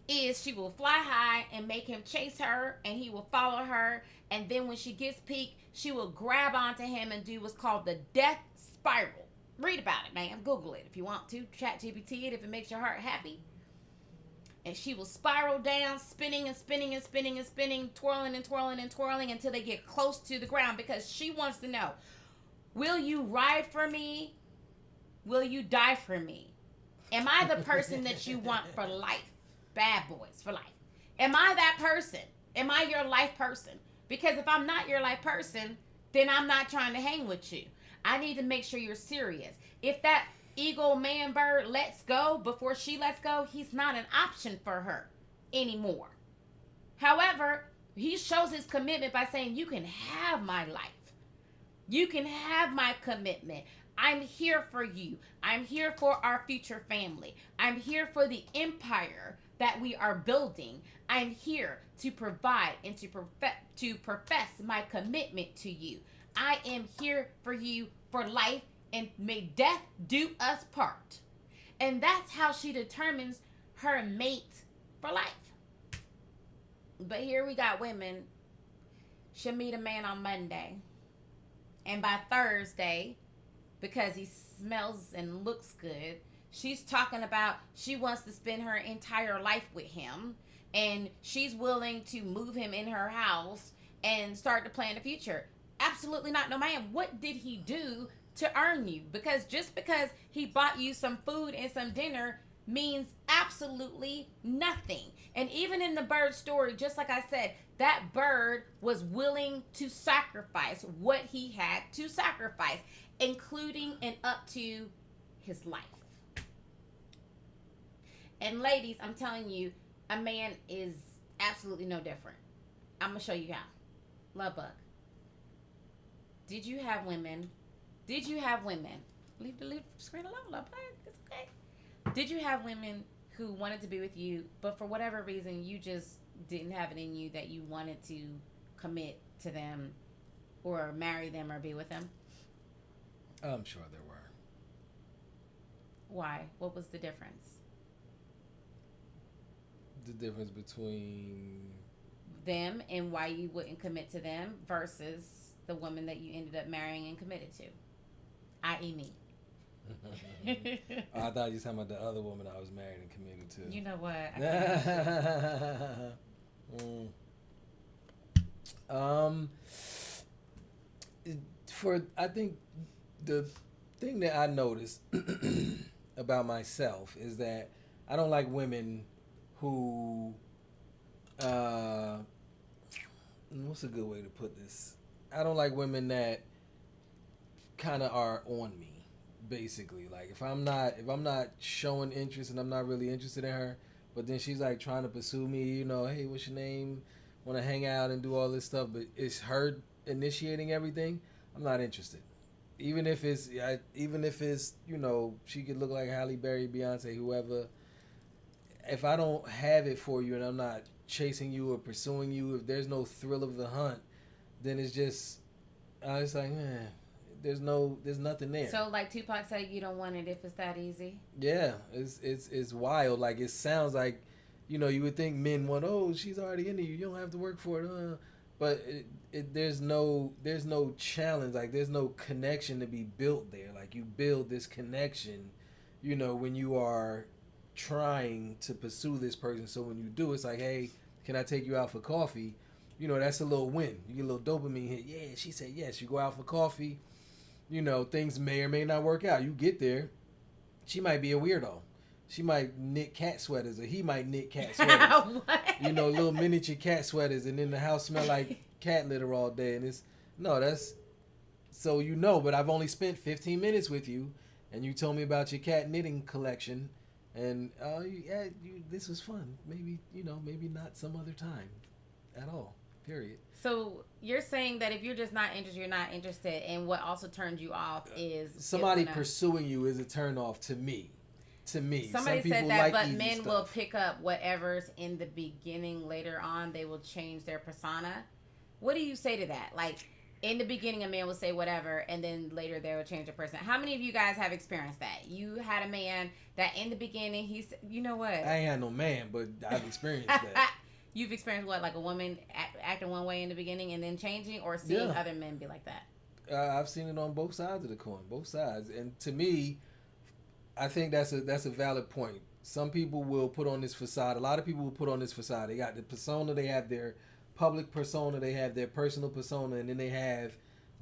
S2: is she will fly high and make him chase her, and he will follow her. And then when she gets peaked, she will grab onto him and do what's called the death spiral. Read about it, man. Google it if you want to. Chat GPT it if it makes your heart happy. And she will spiral down, spinning and spinning and spinning and spinning, twirling and twirling and twirling until they get close to the ground, because she wants to know, will you ride for me? Will you die for me? Am I the person that you want for life? Bad boys for life. Am I that person? Am I your life person? Because if I'm not your life person, then I'm not trying to hang with you. I need to make sure you're serious. If that eagle man bird lets go before she lets go, he's not an option for her anymore. However, he shows his commitment by saying, you can have my life. You can have my commitment. I'm here for you. I'm here for our future family. I'm here for the empire that we are building. I'm here to provide and to profess my commitment to you. I am here for you for life, and may death do us part. And that's how she determines her mate for life. But here we got women. She'll meet a man on Monday, and by Thursday, because he smells and looks good, she's talking about she wants to spend her entire life with him, and she's willing to move him in her house and start to plan the future. Absolutely not. No, ma'am. What did he do to earn you? Because just because he bought you some food and some dinner means absolutely nothing. And even in the bird story, just like I said, that bird was willing to sacrifice what he had to sacrifice, including and up to his life. And ladies, I'm telling you, a man is absolutely no different. I'm going to show you how. Love bug. Did you have women? Leave the screen alone, love bug. It's okay. Did you have women who wanted to be with you, but for whatever reason, you just didn't have it in you that you wanted to commit to them or marry them or be with them?
S1: I'm sure there were.
S2: Why? What was the difference?
S1: The difference between
S2: them and why you wouldn't commit to them versus the woman that you ended up marrying and committed to, i.e. me.
S1: I thought you were talking about the other woman I was married and committed to.
S2: You know what?
S1: I think the thing that I noticed about myself is that I don't like women who what's a good way to put this? I don't like women that kind of are on me, basically. Like if I'm not showing interest and I'm not really interested in her, but then she's like trying to pursue me, you know, hey, what's your name? Want to hang out and do all this stuff, but it's her initiating everything. I'm not interested. Even if it's you know, she could look like Halle Berry, Beyonce, whoever. If I don't have it for you and I'm not chasing you or pursuing you, if there's no thrill of the hunt, then it's just, it's like, man, there's nothing there.
S2: So like Tupac said, you don't want it if it's that easy.
S1: Yeah, it's wild. Like it sounds like, you know, you would think men want, oh, she's already into you, you don't have to work for it, but there's no challenge, like there's no connection to be built there. Like you build this connection, you know, when you are trying to pursue this person. So when you do, it's like, hey, can I take you out for coffee? You know, that's a little win. You get a little dopamine hit. Yeah, she said yes. You go out for coffee. You know, things may or may not work out. You get there, she might be a weirdo. She might knit cat sweaters, or he might knit cat sweaters. You know, little miniature cat sweaters, and then the house smell like cat litter all day. And that's so, you know. But I've only spent 15 minutes with you, and you told me about your cat knitting collection, and this was fun. Maybe, you know, maybe not some other time, at all. Period.
S2: So you're saying that if you're just not interested, you're not interested, and what also turns you off is
S1: somebody pursuing you is a turn off to me.
S2: Somebody said that, but men will pick up whatever's in the beginning. Later on, they will change their persona. What do you say to that? Like, in the beginning, a man will say whatever, and then later they will change their person. How many of you guys have experienced that? You had a man that in the beginning, he said, you know what?
S1: I ain't had no man, but I've experienced that.
S2: You've experienced what? Like a woman acting one way in the beginning and then changing, or seeing other men be like that?
S1: I've seen it on both sides of the coin, both sides. And to me, I think that's a valid point. Some people will put on this facade. A lot of people will put on this facade. They got the persona. They have their public persona. They have their personal persona. And then they have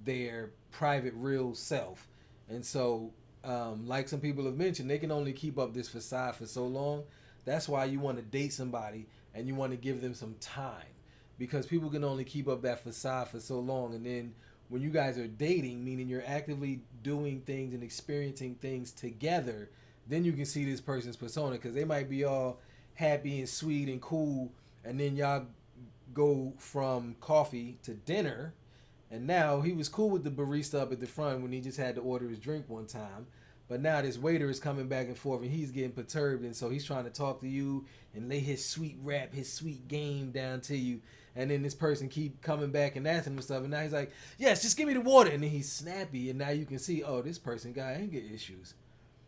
S1: their private, real self. And so, like some people have mentioned, they can only keep up this facade for so long. That's why you want to date somebody and you want to give them some time. Because people can only keep up that facade for so long. And then when you guys are dating, meaning you're actively doing things and experiencing things together, then you can see this person's persona, because they might be all happy and sweet and cool, and then y'all go from coffee to dinner, and now he was cool with the barista up at the front when he just had to order his drink one time, but now this waiter is coming back and forth and he's getting perturbed, and so he's trying to talk to you and lay his sweet rap, his sweet game down to you. And then this person keep coming back and asking him stuff. And now he's like, yes, just give me the water. And then he's snappy. And now you can see, oh, this person guy ain't get issues.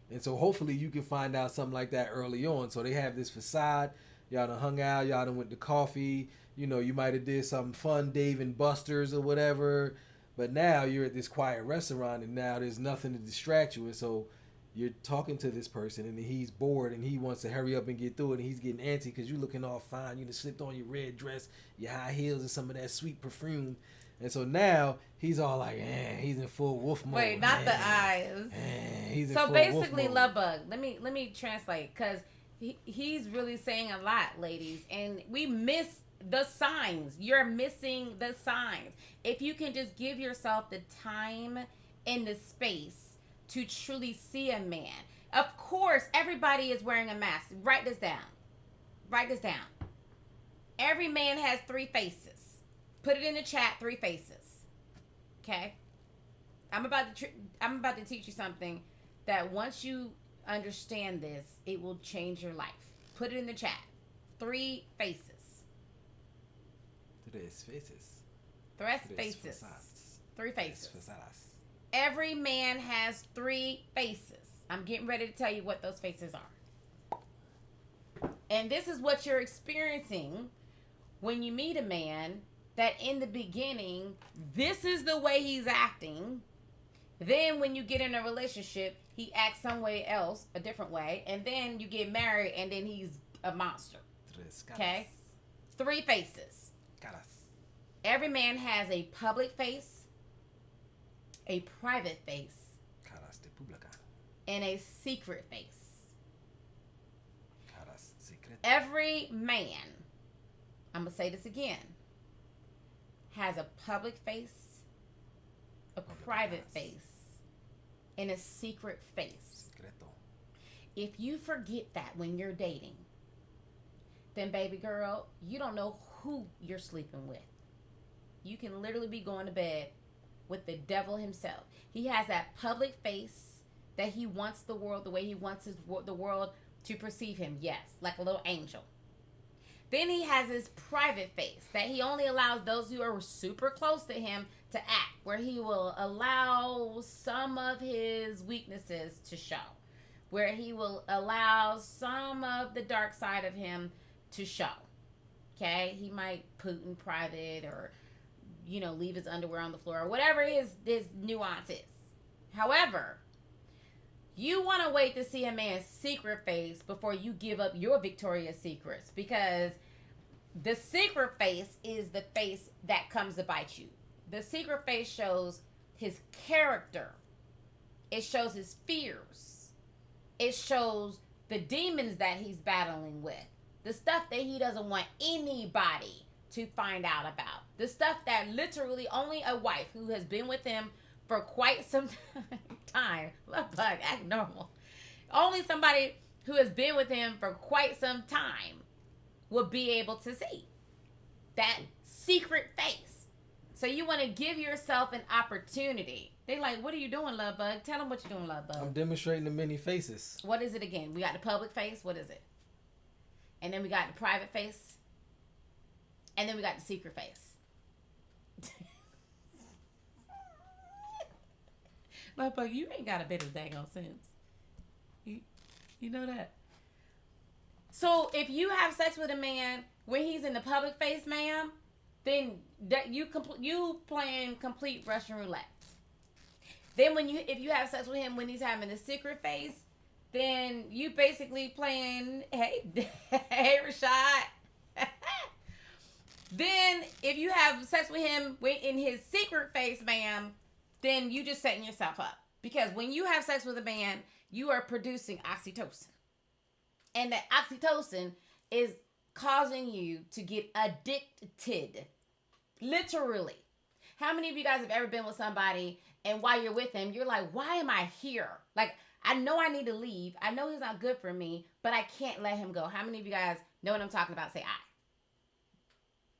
S1: And so hopefully you can find out something like that early on. So they have this facade. Y'all done hung out. Y'all done went to coffee. You know, you might have did something fun, Dave and Buster's or whatever. But now you're at this quiet restaurant and now there's nothing to distract you. And so you're talking to this person and he's bored and he wants to hurry up and get through it, and he's getting antsy because you're looking all fine. You just slipped on your red dress, your high heels, and some of that sweet perfume. And so now he's all like, he's in full wolf mode.
S2: Wait, not the eyes.
S1: He's in
S2: so
S1: full
S2: basically,
S1: wolf mode.
S2: love bug. Let me translate, because he's really saying a lot, ladies, and we miss the signs. You're missing the signs. If you can just give yourself the time and the space to truly see a man. Of course, everybody is wearing a mask. Write this down. Every man has 3 faces. Put it in the chat, 3 faces. Okay? I'm about to teach you something that once you understand this, it will change your life. Put it in the chat. 3 faces.
S1: 3 faces.
S2: 3 faces. 3 faces. Every man has 3 faces. I'm getting ready to tell you what those faces are. And this is what you're experiencing when you meet a man, that in the beginning, this is the way he's acting. Then when you get in a relationship, he acts some way else, a different way. And then you get married, and then he's a monster. Okay? 3 faces. Every man has a public face, a private face, and a secret face. Every man, I'm going to say this again, has a public face, a private face, and a secret face. If you forget that when you're dating, then baby girl, you don't know who you're sleeping with. You can literally be going to bed with the devil himself. He has that public face that he wants the world, the way he wants the world to perceive him. Yes, like a little angel. Then he has his private face that he only allows those who are super close to him to act, where he will allow some of his weaknesses to show, where he will allow some of the dark side of him to show. Okay? He might poot in private, or, you know, leave his underwear on the floor, or whatever his nuance is. However, you want to wait to see a man's secret face before you give up your Victoria's Secrets, because the secret face is the face that comes to bite you. The secret face shows his character. It shows his fears. It shows the demons that he's battling with. The stuff that he doesn't want anybody to find out about. The stuff that literally only a wife who has been with him for quite some time, love bug, act normal. Only somebody who has been with him for quite some time will be able to see that secret face. So you want to give yourself an opportunity. They like, what are you doing, love bug? Tell them what you're doing, love bug.
S1: I'm demonstrating the many faces.
S2: What is it again? We got the public face. What is it? And then we got the private face. And then we got the secret face. Love bug, you ain't got a bit of daggone sense. You know that. So if you have sex with a man when he's in the public face, ma'am, then that you playing complete Russian roulette. Then if you have sex with him when he's having a secret face, then you basically playing, hey Rashad. Then if you have sex with him in his secret face, ma'am, then you just setting yourself up. Because when you have sex with a man, you are producing oxytocin. And that oxytocin is causing you to get addicted. Literally. How many of you guys have ever been with somebody, and while you're with them, you're like, why am I here? Like, I know I need to leave. I know he's not good for me, but I can't let him go. How many of you guys know what I'm talking about? Say I.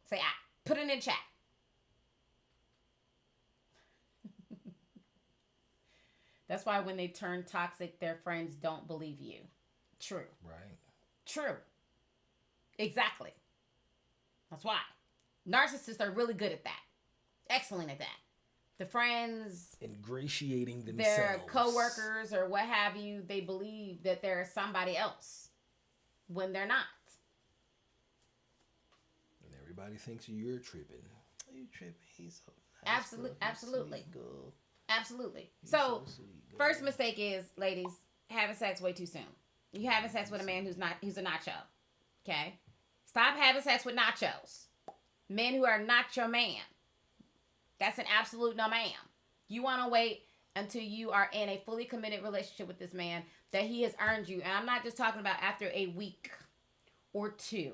S2: Say I. Put it in chat. That's why when they turn toxic, their friends don't believe you. True.
S1: Right.
S2: True. Exactly. That's why. Narcissists are really good at that. Excellent at that. The friends,
S1: ingratiating themselves,
S2: their coworkers or what have you, they believe that they're somebody else when they're not.
S1: And everybody thinks you're tripping. You tripping? He's so nice.
S2: Absolutely. Absolutely. So first mistake is, ladies, having sex way too soon. You having sex with a man who's a nacho. Okay? Stop having sex with nachos. Men who are not your man. That's an absolute no ma'am. You want to wait until you are in a fully committed relationship with this man that he has earned you. And I'm not just talking about after a week or 2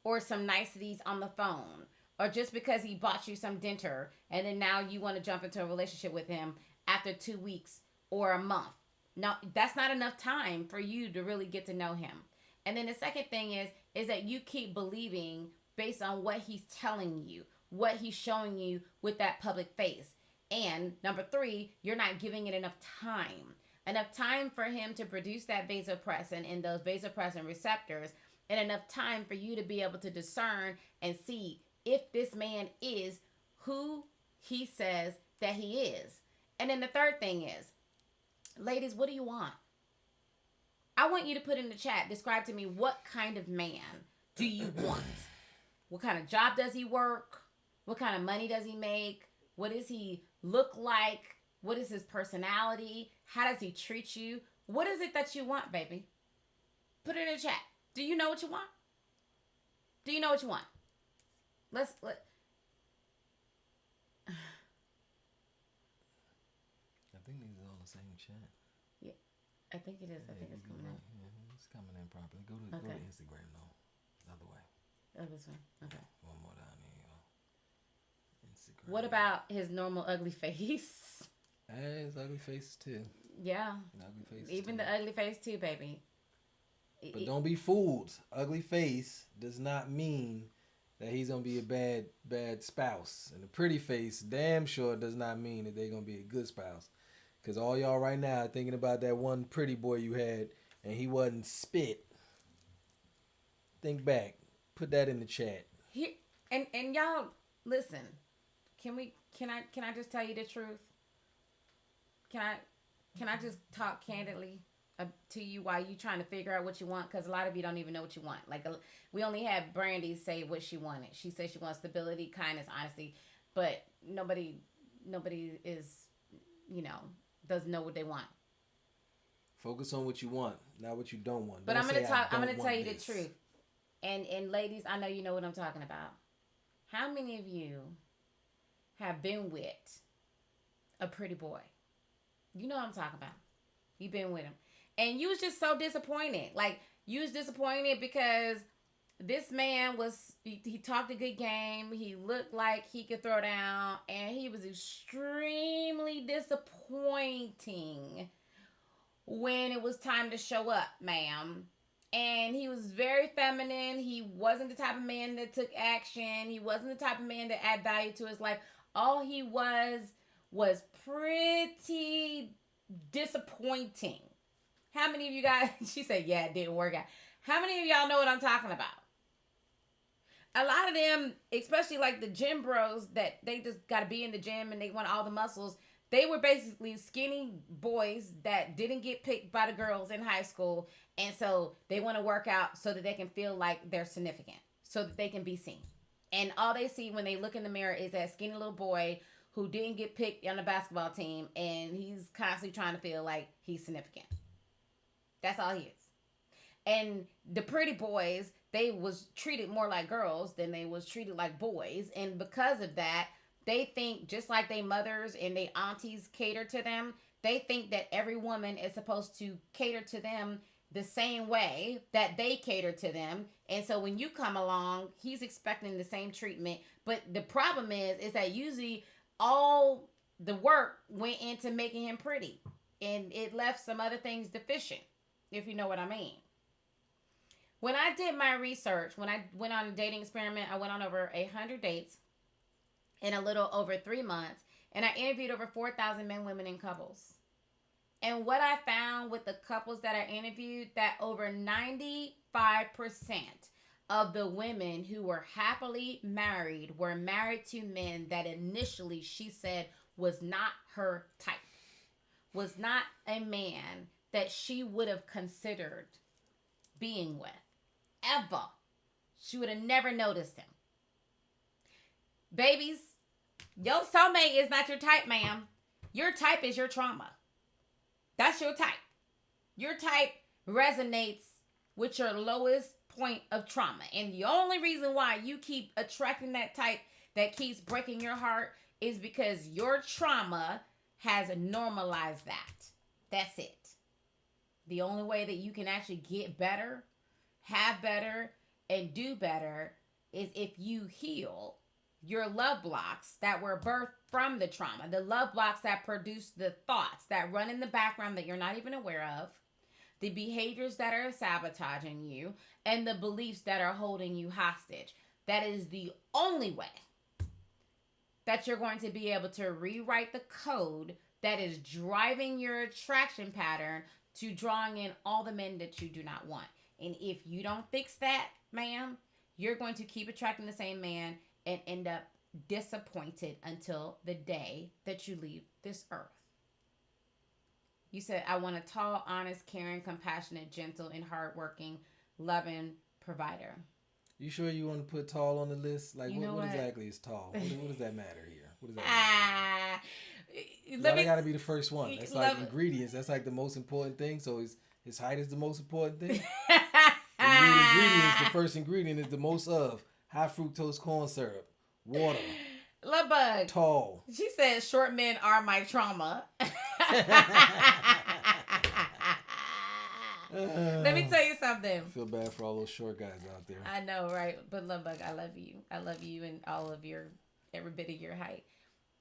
S2: or some niceties on the phone, or just because he bought you some dinner and then now you want to jump into a relationship with him after 2 weeks or a month. No, that's not enough time for you to really get to know him. And then the second thing is that you keep believing based on what he's telling you, what he's showing you with that public face. And number 3, you're not giving it enough time for him to produce that vasopressin and those vasopressin receptors, and enough time for you to be able to discern and see if this man is who he says that he is. And then the third thing is, ladies, what do you want? I want you to put in the chat, describe to me what kind of man do you want? What kind of job does he work? What kind of money does he make? What does he look like? What is his personality? How does he treat you? What is it that you want, baby? Put it in the chat. Do you know what you want? Do you know what you want? Let.
S1: I think these are all the same chat.
S2: Yeah, I think it is. I think it's coming in.
S1: Yeah, it's coming in properly. Go to Instagram though. The other way.
S2: Oh, this one. Okay.
S1: One more down here. Instagram.
S2: What about his normal ugly face?
S1: His ugly face too.
S2: Yeah.
S1: Ugly face.
S2: Even
S1: too.
S2: the ugly face too, baby.
S1: But don't be fooled. Ugly face does not mean that he's gonna be a bad spouse, and a pretty face damn sure does not mean that they're gonna be a good spouse. Cause all y'all right now are thinking about that one pretty boy you had, and he wasn't spit. Think back. Put that in the chat.
S2: And y'all listen. Can I just tell you the truth? Can I just talk candidly to you while you trying to figure out what you want? Because a lot of you don't even know what you want. Like we only had Brandy say what she wanted. She said she wants stability, kindness, honesty, but nobody is, doesn't know what they want.
S1: Focus on what you want, not what you don't want.
S2: But
S1: don't
S2: I'm gonna tell you
S1: this.
S2: the truth. And ladies, I know you know what I'm talking about. How many of you have been with a pretty boy? You know what I'm talking about. You've been with him. And you was just so disappointed. Like, you was disappointed because this man he talked a good game. He looked like he could throw down. And he was extremely disappointing when it was time to show up, ma'am. And he was very feminine. He wasn't the type of man that took action. He wasn't the type of man that add value to his life. All he was pretty disappointing. How many of you guys, she said, yeah, it didn't work out. How many of y'all know what I'm talking about? A lot of them, especially like the gym bros that they just got to be in the gym and they want all the muscles. They were basically skinny boys that didn't get picked by the girls in high school. And so they want to work out so that they can feel like they're significant, so that they can be seen. And all they see when they look in the mirror is that skinny little boy who didn't get picked on the basketball team. And he's constantly trying to feel like he's significant. That's all he is. And the pretty boys, they was treated more like girls than they was treated like boys. And because of that, they think just like they mothers and they aunties cater to them, they think that every woman is supposed to cater to them the same way that they cater to them. And so when you come along, he's expecting the same treatment. But the problem is that usually all the work went into making him pretty. And it left some other things deficient, if you know what I mean. When I did my research, when I went on a dating experiment, I went on over 100 dates in a little over 3 months. And I interviewed over 4,000 men, women, and couples. And what I found with the couples that I interviewed, that over 95% of the women who were happily married were married to men that initially she said was not her type, was not a man that she would have considered being with, ever. She would have never noticed him. Babies, your soulmate is not your type, ma'am. Your type is your trauma. That's your type. Your type resonates with your lowest point of trauma. And the only reason why you keep attracting that type that keeps breaking your heart is because your trauma has normalized that. That's it. The only way that you can actually get better, have better, and do better is if you heal your love blocks that were birthed from the trauma, the love blocks that produce the thoughts that run in the background that you're not even aware of, the behaviors that are sabotaging you, and the beliefs that are holding you hostage. That is the only way that you're going to be able to rewrite the code that is driving your attraction pattern to drawing in all the men that you do not want. And if you don't fix that, ma'am, you're going to keep attracting the same man and end up disappointed until the day that you leave this earth. You said, I want a tall, honest, caring, compassionate, gentle, and hardworking, loving provider.
S1: You sure you want to put tall on the list? Like,
S2: You know
S1: what
S2: what?
S1: exactly is tall? What does that matter here? What does that matter?
S2: Ah,
S1: Why that got to be the first one? That's like
S2: let me-
S1: ingredients. That's like the most important thing. So his height is the most important thing. You need ingredients. The first ingredient is the most of high fructose corn syrup, water,
S2: Love bug.
S1: tall.
S2: She said, "Short men are my trauma." Let me tell you something.
S1: I feel bad for all those short guys out there.
S2: I know, right? But love bug, I love you. I love you and all of your every bit of your height.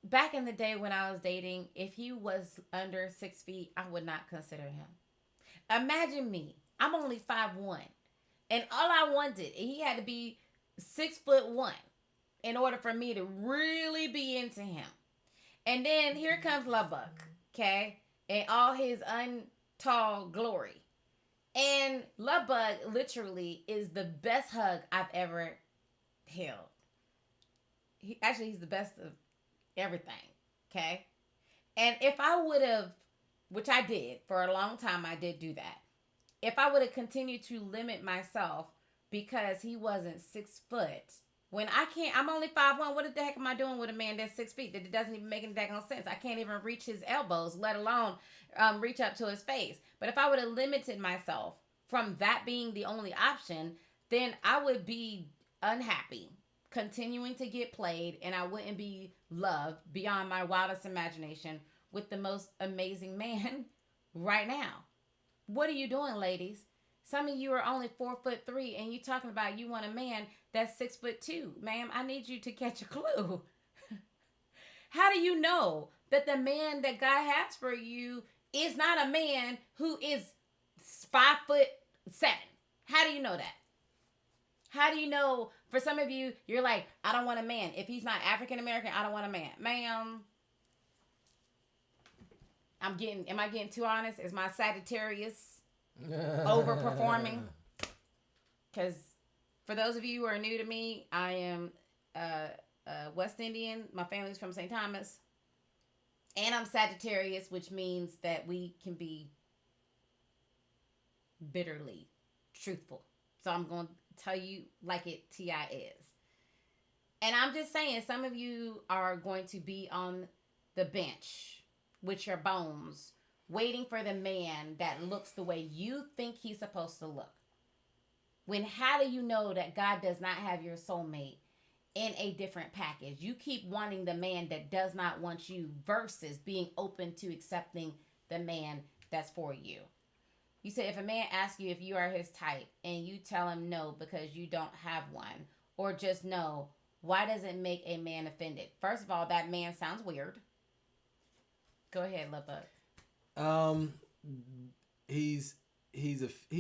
S2: Back in the day when I was dating, if he was under 6 feet, I would not consider him. Imagine me. I'm only 5'1", and all I wanted, he had to be 6'1" in order for me to really be into him. And then here comes Love Bug, okay, and all his untall glory. And Love Bug literally is the best hug I've ever held. He's the best of everything, okay? And if I would have, which I did for a long time, I did do that. If I would have continued to limit myself because he wasn't 6 foot, when I'm only 5'1", what the heck am I doing with a man that's 6 feet? That doesn't even make any daggone sense. I can't even reach his elbows, let alone reach up to his face. But if I would have limited myself from that being the only option, then I would be unhappy, continuing to get played, and I wouldn't be loved beyond my wildest imagination with the most amazing man right now. What are you doing, ladies? Some of you are only 4'3", and you talking about you want a man that's 6'2". Ma'am, I need you to catch a clue. How do you know that the man that God has for you is not a man who is 5'7"? How do you know that? How do you know? For some of you, you're like, I don't want a man. If he's not African American, I don't want a man. Ma'am, am I getting too honest? Is my Sagittarius overperforming? Because for those of you who are new to me, I am West Indian. My family's from St. Thomas. And I'm Sagittarius, which means that we can be bitterly truthful. So I'm going to tell you like it T.I. is. And I'm just saying, some of you are going to be on the bench with your bones, waiting for the man that looks the way you think he's supposed to look. When how do you know that God does not have your soulmate in a different package? You keep wanting the man that does not want you versus being open to accepting the man that's for you. You say if a man asks you if you are his type and you tell him no because you don't have one, or just no, why does it make a man offended? First of all, that man sounds weird. Go ahead, Love Bug.
S1: He's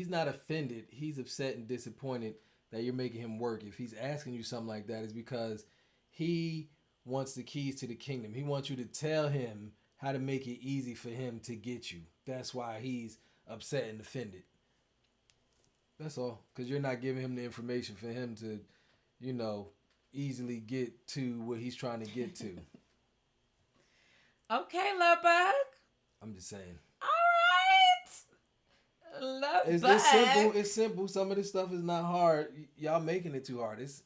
S1: not offended. He's upset and disappointed that you're making him work. If he's asking you something like that, it's because he wants the keys to the kingdom. He wants you to tell him how to make it easy for him to get you. That's why he's upset and offended. That's all. Because you're not giving him the information for him to, easily get to what he's trying to get to.
S2: Okay, Love Bug.
S1: I'm just saying.
S2: All right. Love Bug.
S1: It's simple. It's simple. Some of this stuff is not hard. Y'all making it too hard. It's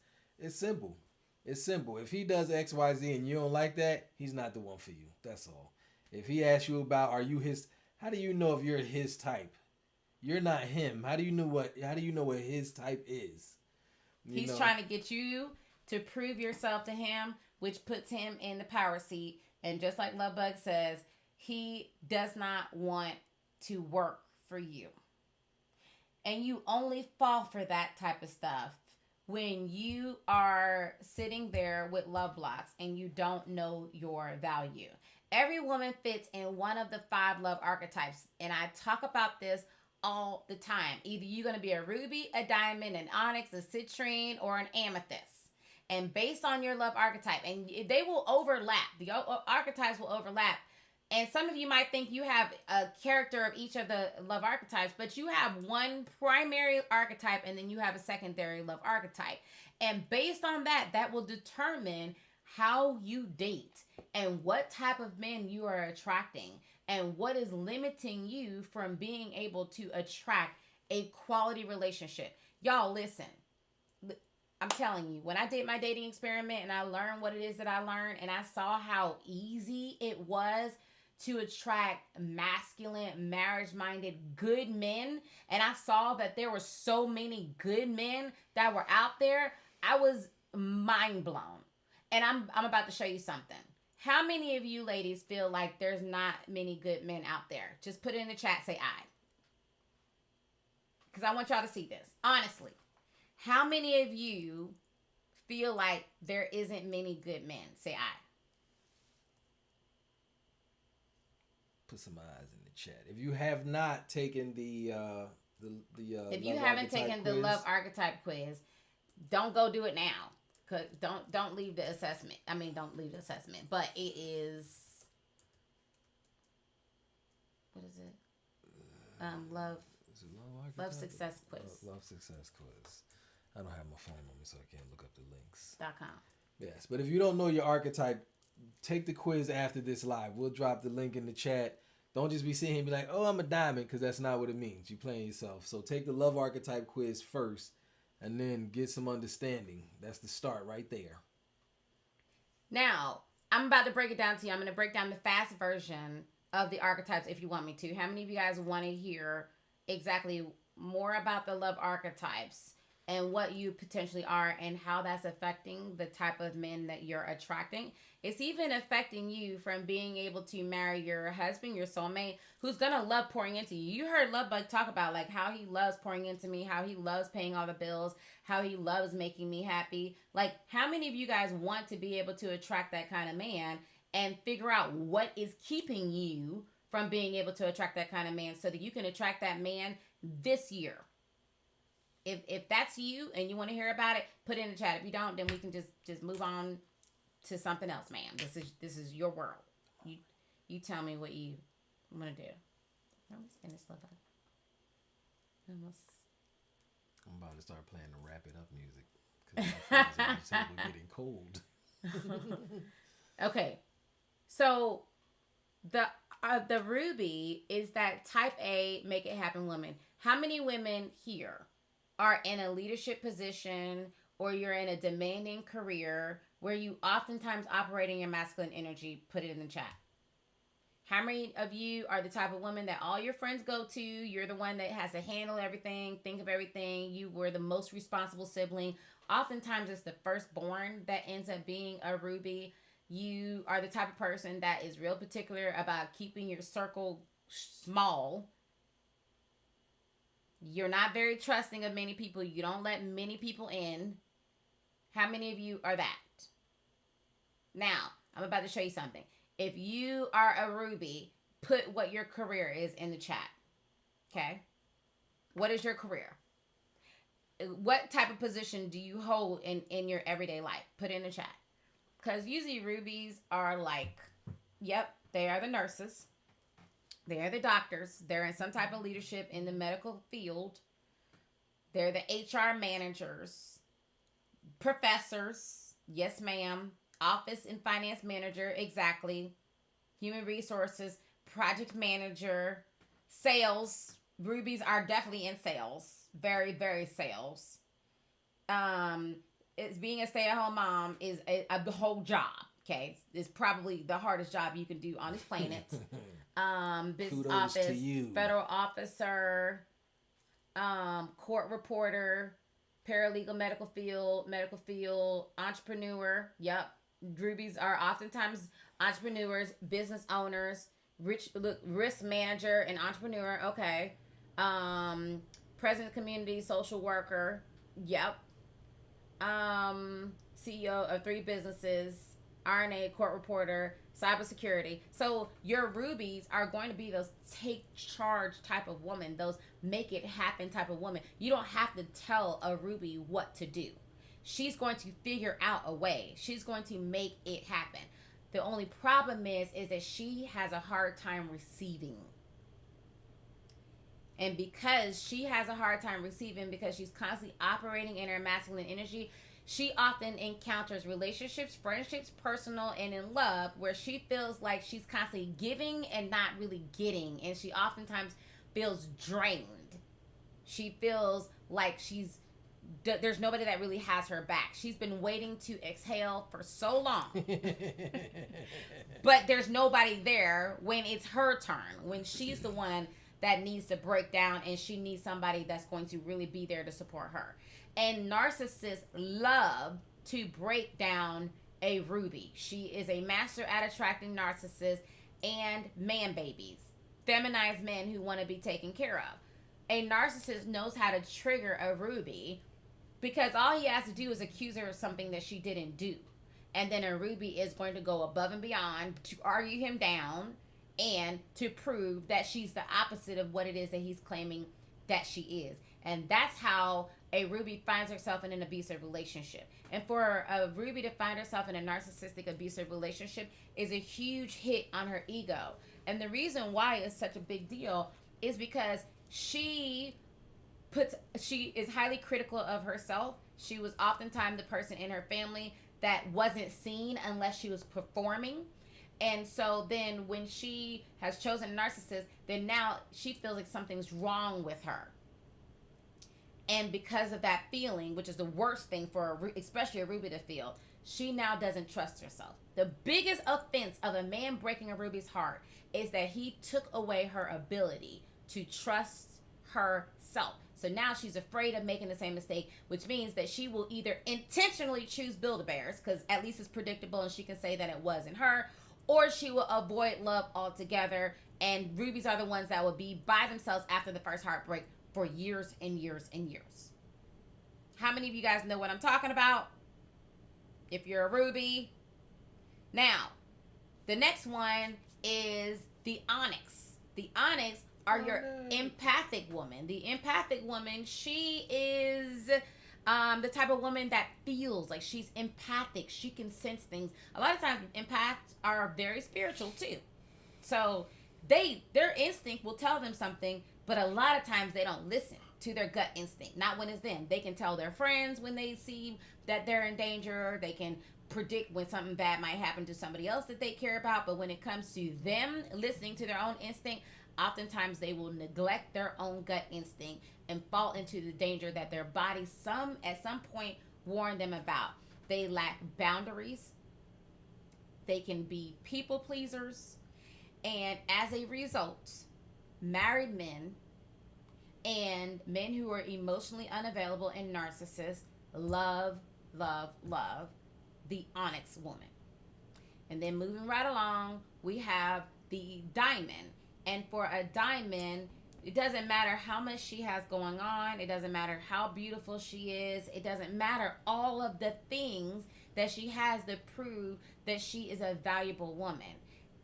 S1: simple. It's simple. If he does X, Y, Z and you don't like that, he's not the one for you. That's all. If he asks you about, are you his, how do you know if you're his type? You're not him. How do you know what his type is?
S2: He's trying to get you to prove yourself to him, which puts him in the power seat. And just like Love Bug says, he does not want to work for you. And you only fall for that type of stuff when you are sitting there with love blocks and you don't know your value. Every woman fits in one of the 5 love archetypes. And I talk about this all the time. Either you're going to be a ruby, a diamond, an onyx, a citrine, or an amethyst. And based on your love archetype, and they will overlap. The archetypes will overlap. And some of you might think you have a character of each of the love archetypes, but you have one primary archetype and then you have a secondary love archetype. And based on that, that will determine how you date and what type of men you are attracting and what is limiting you from being able to attract a quality relationship. Y'all, listen. I'm telling you, when I did my dating experiment and I learned what it is that I learned, and I saw how easy it was to attract masculine, marriage minded, good men, and I saw that there were so many good men that were out there, I was mind blown. And I'm about to show you something. How many of you ladies feel like there's not many good men out there? Just put it in the chat, say I. Because I want y'all to see this. Honestly. How many of you feel like there isn't many good men? Say I.
S1: Put some eyes in the chat. If you have not taken the
S2: if you haven't taken the love archetype quiz, don't go do it now. Cause don't leave the assessment. I mean, don't leave the assessment. But it is, what is it? Love success quiz.
S1: Love success quiz. I don't have my phone on me, so I can't look up the links.
S2: .com.
S1: Yes, but if you don't know your archetype, take the quiz after this live. We'll drop the link in the chat. Don't just be sitting here and be like, oh, I'm a diamond, because that's not what it means. You're playing yourself. So take the love archetype quiz first, and then get some understanding. That's the start right there.
S2: Now, I'm about to break it down to you. I'm going to break down the fast version of the archetypes if you want me to. How many of you guys want to hear exactly more about the love archetypes and what you potentially are and how that's affecting the type of men that you're attracting? It's even affecting you from being able to marry your husband, your soulmate, who's going to love pouring into you. You heard Lovebug talk about like how he loves pouring into me, how he loves paying all the bills, how he loves making me happy. Like, how many of you guys want to be able to attract that kind of man and figure out what is keeping you from being able to attract that kind of man so that you can attract that man this year? If that's you and you want to hear about it, put it in the chat. If you don't, then we can just move on to something else, ma'am. This is your world. You tell me what you want to do. I'm
S1: about to start playing the Wrap It Up music because my friends are getting cold.
S2: Okay, so the Ruby is that type A, make it happen woman. How many women here are in a leadership position or you're in a demanding career where you oftentimes operating in masculine energy? Put it in the chat. How many of you are the type of woman that all your friends go to? You're the one that has to handle everything, think of everything. You were the most responsible sibling. Oftentimes it's the firstborn that ends up being a Ruby. You are the type of person that is real particular about keeping your circle small. You're not very trusting of many people. You don't let many people in. How many of you are that? Now, I'm about to show you something. If you are a Ruby, put what your career is in the chat. Okay? What is your career? What type of position do you hold in your everyday life? Put it in the chat. Because usually Rubies are like, yep, they are the nurses. They are the doctors. They're in some type of leadership in the medical field. They're the HR managers, professors. Yes, ma'am. Office and finance manager. Exactly. Human resources, project manager, sales. Rubies are definitely in sales. Very, very sales. It's being a stay-at-home mom is a whole job. Okay, it's probably the hardest job you can do on this planet. Business
S1: Kudos
S2: office,
S1: to you.
S2: federal officer, court reporter, paralegal, medical field, entrepreneur. Yep, Rubies are oftentimes entrepreneurs, business owners, risk manager, and entrepreneur. Okay, president of community, social worker. Yep. CEO of 3 businesses, RNA, court reporter, cybersecurity. So your Rubies are going to be those take charge type of woman, those make it happen type of woman. You don't have to tell a Ruby what to do. She's going to figure out a way. She's going to make it happen. The only problem is that she has a hard time receiving. And because she has a hard time receiving, because she's constantly operating in her masculine energy, She often encounters relationships, friendships, personal, and in love, where she feels like she's constantly giving and not really getting. And she oftentimes feels drained. She feels like there's nobody that really has her back. She's been waiting to exhale for so long. But there's nobody there when it's her turn, when she's the one that needs to break down, and she needs somebody that's going to really be there to support her. And narcissists love to break down a ruby. She is a master at attracting narcissists and man babies, feminized men who want to be taken care of. A narcissist knows how to trigger a ruby because all he has to do is accuse her of something that she didn't do. And then a ruby is going to go above and beyond to argue him down and to prove that she's the opposite of what it is that he's claiming that she is. And that's how a ruby finds herself in an abusive relationship. And for a ruby to find herself in a narcissistic abusive relationship is a huge hit on her ego. And the reason why it's such a big deal is because she is highly critical of herself. She was oftentimes the person in her family that wasn't seen unless she was performing. And so then when she has chosen a narcissist, then now she feels like something's wrong with her. And because of that feeling, which is the worst thing for especially a ruby to feel, she now doesn't trust herself. The biggest offense of a man breaking a ruby's heart is that he took away her ability to trust herself. So now she's afraid of making the same mistake, which means that she will either intentionally choose Build-A-Bears, because at least it's predictable and she can say that it wasn't her, or she will avoid love altogether. And rubies are the ones that will be by themselves after the first heartbreak for years and years and years. How many of you guys know what I'm talking about? If you're a ruby. Now, the next one is the onyx. The onyx are your empathic woman. The empathic woman, she is the type of woman that feels like she's empathic. She can sense things. A lot of times, empaths are very spiritual too. So their instinct will tell them something, but a lot of times they don't listen to their gut instinct. Not when it's them. They can tell their friends when they see that they're in danger. They can predict when something bad might happen to somebody else that they care about. But when it comes to them listening to their own instinct, oftentimes they will neglect their own gut instinct and fall into the danger that their body at some point warned them about. They lack boundaries. They can be people pleasers. And as a result, married men and men who are emotionally unavailable and narcissists love the onyx woman. And then moving right along, we have the diamond. And for a diamond, it doesn't matter how much she has going on. It doesn't matter how beautiful she is. It doesn't matter all of the things that she has to prove that she is a valuable woman.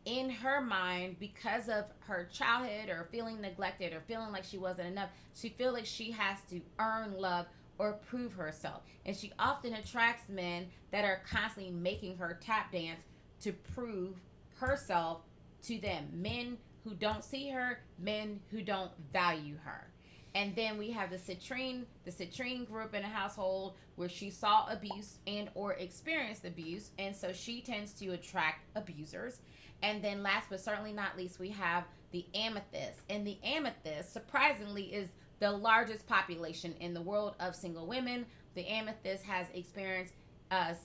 S2: In her mind, because of her childhood or feeling neglected or feeling like she wasn't enough, she feels like she has to earn love or prove herself. And she often attracts men that are constantly making her tap dance to prove herself to them. Men who don't see her, men who don't value her. And then we have the citrine. The citrine grew up in a household where she saw abuse and or experienced abuse, and so she tends to attract abusers. And then last but certainly not least, we have the amethyst. And the amethyst, surprisingly, is the largest population in the world of single women. The amethyst has experienced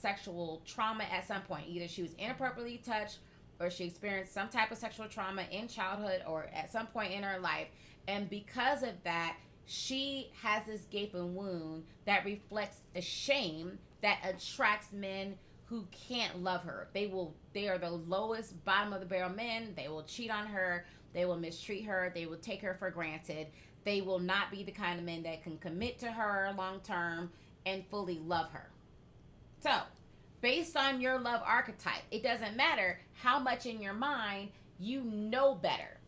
S2: sexual trauma at some point. Either she was inappropriately touched or she experienced some type of sexual trauma in childhood or at some point in her life. And because of that, she has this gaping wound that reflects a shame that attracts men who can't love her. They are the lowest bottom of the barrel men. They will cheat on her. They will mistreat her. They will take her for granted. They will not be the kind of men that can commit to her long term and fully love her. So, based on your love archetype, it doesn't matter how much in your mind you know better.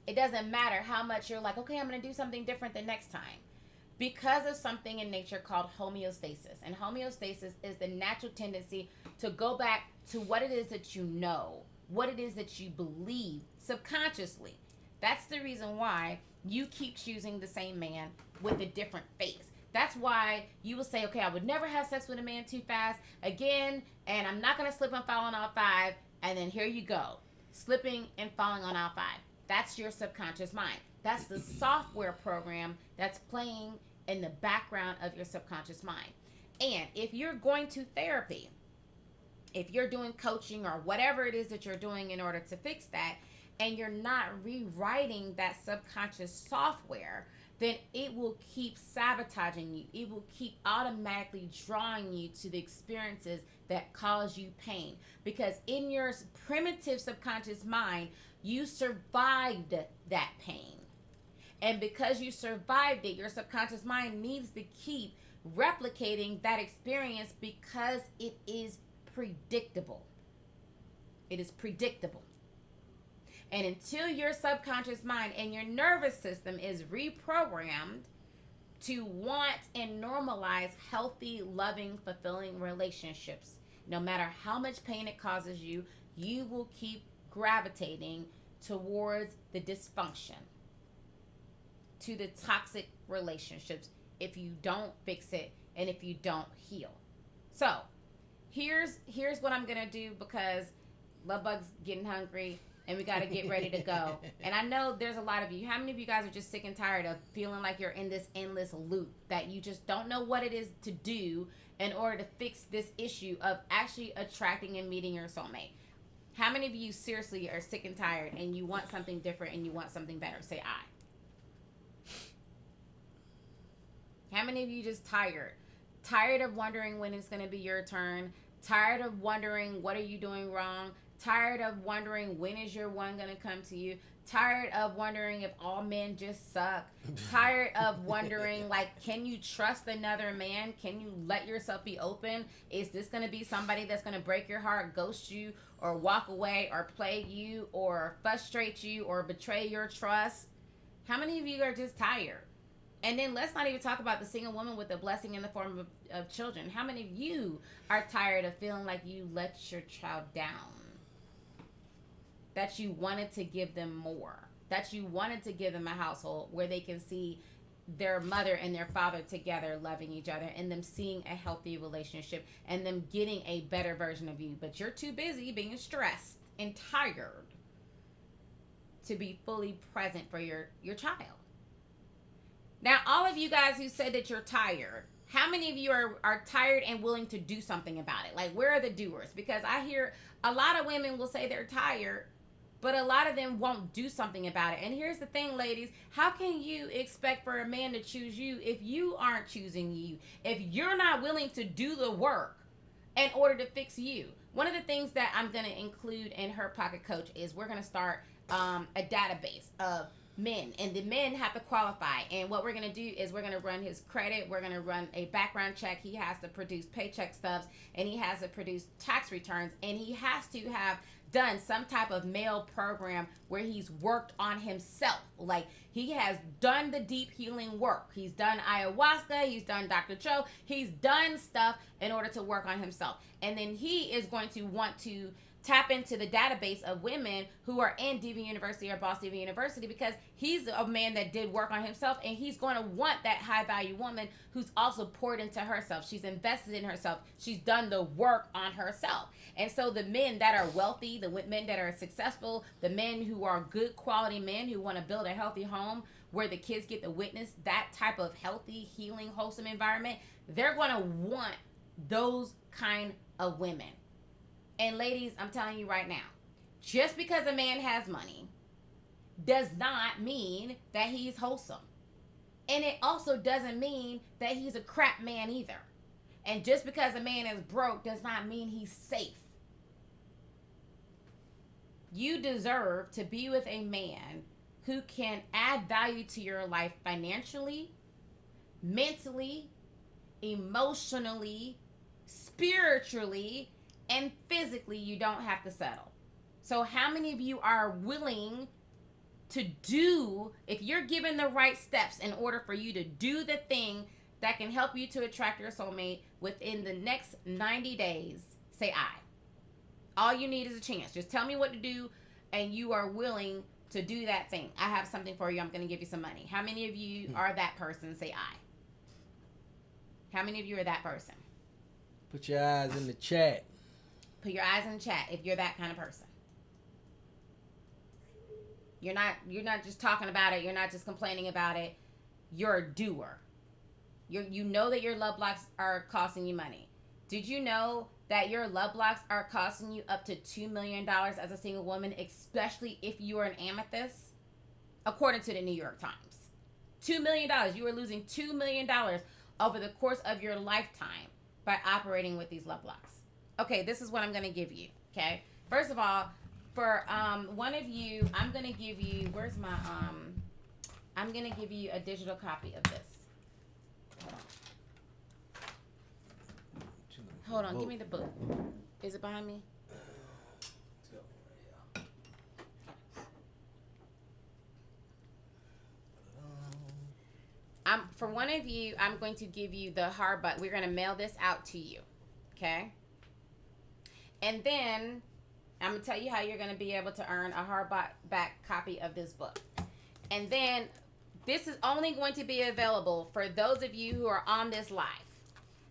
S2: It doesn't matter how much you're like, okay, I'm going to do something different the next time. Because of something in nature called homeostasis. And homeostasis is the natural tendency to go back to what it is that you know, what it is that you believe subconsciously. That's the reason why you keep choosing the same man with a different face. That's why you will say, okay, I would never have sex with a man too fast again, and I'm not going to slip and fall on all five. And then here you go, slipping and falling on all five. That's your subconscious mind. That's the software program that's playing in the background of your subconscious mind. And if you're going to therapy, if you're doing coaching or whatever it is that you're doing in order to fix that, and you're not rewriting that subconscious software, then it will keep sabotaging you. It will keep automatically drawing you to the experiences that cause you pain. Because in your primitive subconscious mind, you survived that pain. And because you survived it, your subconscious mind needs to keep replicating that experience because it is predictable. It is predictable. And until your subconscious mind and your nervous system is reprogrammed to want and normalize healthy, loving, fulfilling relationships, no matter how much pain it causes you, you will keep gravitating towards the dysfunction, to the toxic relationships if you don't fix it and if you don't heal. So here's what I'm gonna do, because Love Bug's getting hungry and we got to get ready to go. And I know there's a lot of you. How many of you guys are just sick and tired of feeling like you're in this endless loop, that you just don't know what it is to do in order to fix this issue of actually attracting and meeting your soulmate? How many of you seriously are sick and tired and you want something different and you want something better? Say I. How many of you just tired? Tired of wondering when it's going to be your turn? Tired of wondering what are you doing wrong? Tired of wondering when is your one going to come to you? Tired of wondering if all men just suck? Tired of wondering, like, can you trust another man? Can you let yourself be open? Is this going to be somebody that's going to break your heart, ghost you, or walk away, or plague you, or frustrate you, or betray your trust? How many of you are just tired? And then let's not even talk about the single woman with a blessing in the form of children. How many of you are tired of feeling like you let your child down? That you wanted to give them more. That you wanted to give them a household where they can see their mother and their father together loving each other, and them seeing a healthy relationship, and them getting a better version of you. But you're too busy being stressed and tired to be fully present for your child. Now, all of you guys who said that you're tired, how many of you are tired and willing to do something about it? Like, where are the doers? Because I hear a lot of women will say they're tired, but a lot of them won't do something about it. And here's the thing, ladies. How can you expect for a man to choose you if you aren't choosing you? If you're not willing to do the work in order to fix you? One of the things that I'm going to include in Her Pocket Coach is we're going to start a database of men, and the men have to qualify. And what we're going to do is we're going to run his credit. We're going to run a background check. He has to produce paycheck stubs, and he has to produce tax returns, and he has to have done some type of mail program where he's worked on himself. Like, he has done the deep healing work. He's done ayahuasca. He's done Dr. Joe. He's done stuff in order to work on himself. And then he is going to want to tap into the database of women who are in Diva University or Boss Diva University, because he's a man that did work on himself, and he's going to want that high value woman who's also poured into herself. She's invested in herself. She's done the work on herself. And so the men that are wealthy, the men that are successful, the men who are good quality men who want to build a healthy home where the kids get to witness that type of healthy, healing, wholesome environment, they're going to want those kind of women. And ladies, I'm telling you right now, just because a man has money does not mean that he's wholesome. And it also doesn't mean that he's a crap man either. And just because a man is broke does not mean he's safe. You deserve to be with a man who can add value to your life financially, mentally, emotionally, spiritually, and physically. You don't have to settle. So how many of you are willing to do, if you're given the right steps in order for you to do the thing that can help you to attract your soulmate within the next 90 days, say I. All you need is a chance. Just tell me what to do, and you are willing to do that thing. I have something for you. I'm going to give you some money. How many of you are that person? Say I. How many of you are that person?
S1: Put your eyes in the chat.
S2: Put your eyes in the chat if you're that kind of person. You're not just talking about it. You're not just complaining about it. You're a doer. You know that your love blocks are costing you money. Did you know that your love blocks are costing you up to $2 million as a single woman, especially if you are an amethyst? According to the New York Times. $2 million. You are losing $2 million over the course of your lifetime by operating with these love blocks. Okay, this is what I'm going to give you, okay? First of all, for one of you, I'm going to give you, where's my, I'm going to give you a digital copy of this. Hold on, give me the book. Is it behind me? For one of you, I'm going to give you the hard button. We're going to mail this out to you, okay? And then I'm going to tell you how you're going to be able to earn a hardback copy of this book. And then this is only going to be available for those of you who are on this live.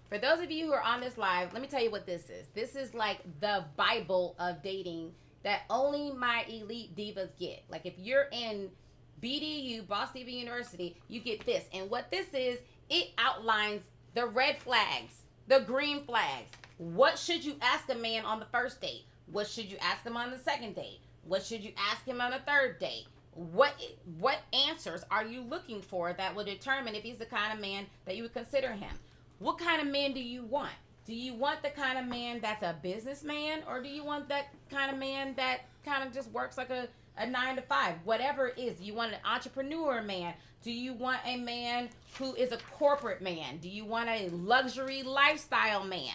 S2: For those of you who are on this live, let me tell you what this is. This is like the Bible of dating that only my elite divas get. Like if you're in BDU, Boss Diva University, you get this. And what this is, it outlines the red flags, the green flags. What should you ask a man on the first date? What should you ask him on the second date? What should you ask him on the third date? What answers are you looking for that will determine if he's the kind of man that you would consider him? What kind of man do you want? Do you want the kind of man that's a businessman, or do you want that kind of man that kind of just works like a 9 to 5? Whatever it is. Do you want an entrepreneur man? Do you want a man who is a corporate man? Do you want a luxury lifestyle man?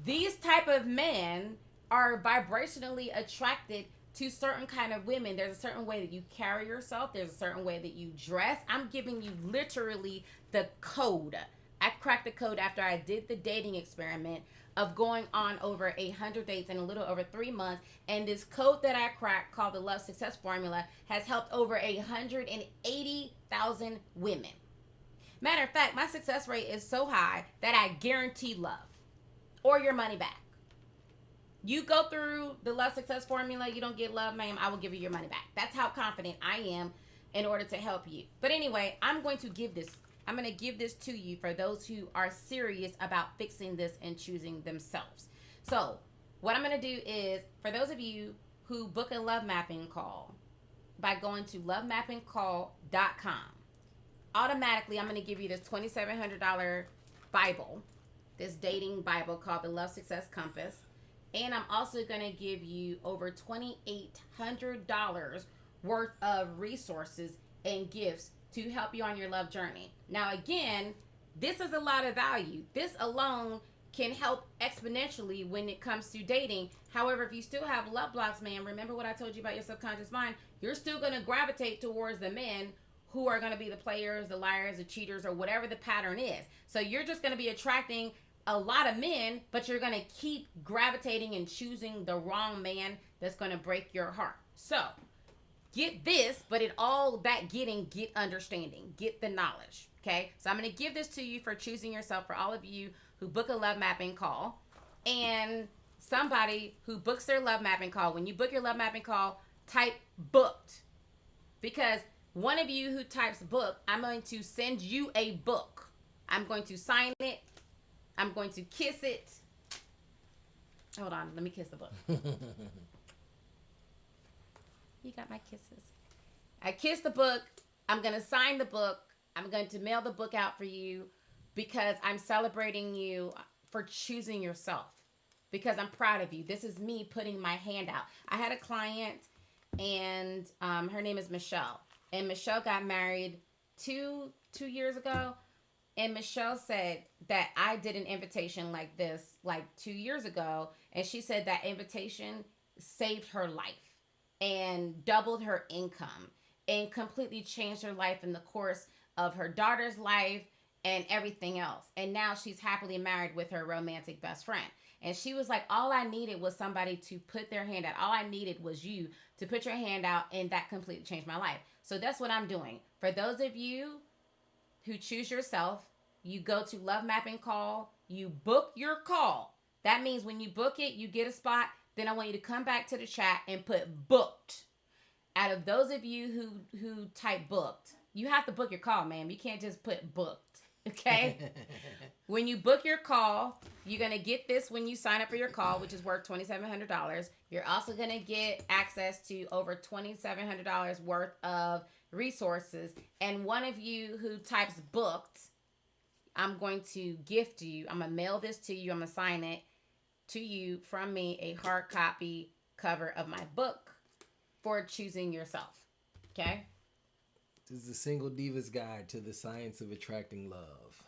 S2: These type of men are vibrationally attracted to certain kind of women. There's a certain way that you carry yourself. There's a certain way that you dress. I'm giving you literally the code. I cracked the code after I did the dating experiment of going on over 100 dates in a little over 3 months. And this code that I cracked, called the Love Success Formula, has helped over 180,000 women. Matter of fact, my success rate is so high that I guarantee love or your money back. You go through the Love Success Formula, you don't get love, ma'am, I will give you your money back. That's how confident I am in order to help you. But anyway, I'm going to give this to you for those who are serious about fixing this and choosing themselves. So what I'm going to do is, for those of you who book a love mapping call by going to lovemappingcall.com, automatically I'm going to give you this $2,700 Bible, this dating Bible called the Love Success Compass. And I'm also going to give you over $2,800 worth of resources and gifts to help you on your love journey. Now, again, this is a lot of value. This alone can help exponentially when it comes to dating. However, if you still have love blocks, man, remember what I told you about your subconscious mind. You're still going to gravitate towards the men who are going to be the players, the liars, the cheaters, or whatever the pattern is. So you're just going to be attracting a lot of men, but you're going to keep gravitating and choosing the wrong man that's going to break your heart. So get this, but in all that getting, get understanding, get the knowledge. Okay. So I'm going to give this to you for choosing yourself, for all of you who book a love mapping call, and somebody who books their love mapping call. When you book your love mapping call, type booked, because one of you who types book, I'm going to send you a book. I'm going to sign it. I'm going to kiss it. Hold on. Let me kiss the book. You got my kisses. I kissed the book. I'm going to sign the book. I'm going to mail the book out for you because I'm celebrating you for choosing yourself, because I'm proud of you. This is me putting my hand out. I had a client, and her name is Michelle. And Michelle got married two years ago. And Michelle said that I did an invitation like this like 2 years ago. And she said that invitation saved her life and doubled her income and completely changed her life in the course of her daughter's life and everything else. And now she's happily married with her romantic best friend. And she was like, all I needed was somebody to put their hand out. All I needed was you to put your hand out, and that completely changed my life. So that's what I'm doing. For those of you who choose yourself, you go to Love Mapping Call, you book your call. That means when you book it, you get a spot. Then I want you to come back to the chat and put booked. Out of those of you who type booked, you have to book your call, ma'am. You can't just put booked, okay? When you book your call, you're going to get this when you sign up for your call, which is worth $2,700. You're also going to get access to over $2,700 worth of resources. And one of you who types booked, I'm going to gift you. I'm going to mail this to you. I'm going to sign it to you from me, a hard copy cover of my book for choosing yourself. Okay?
S1: This is the Single Diva's Guide to the Science of Attracting Love.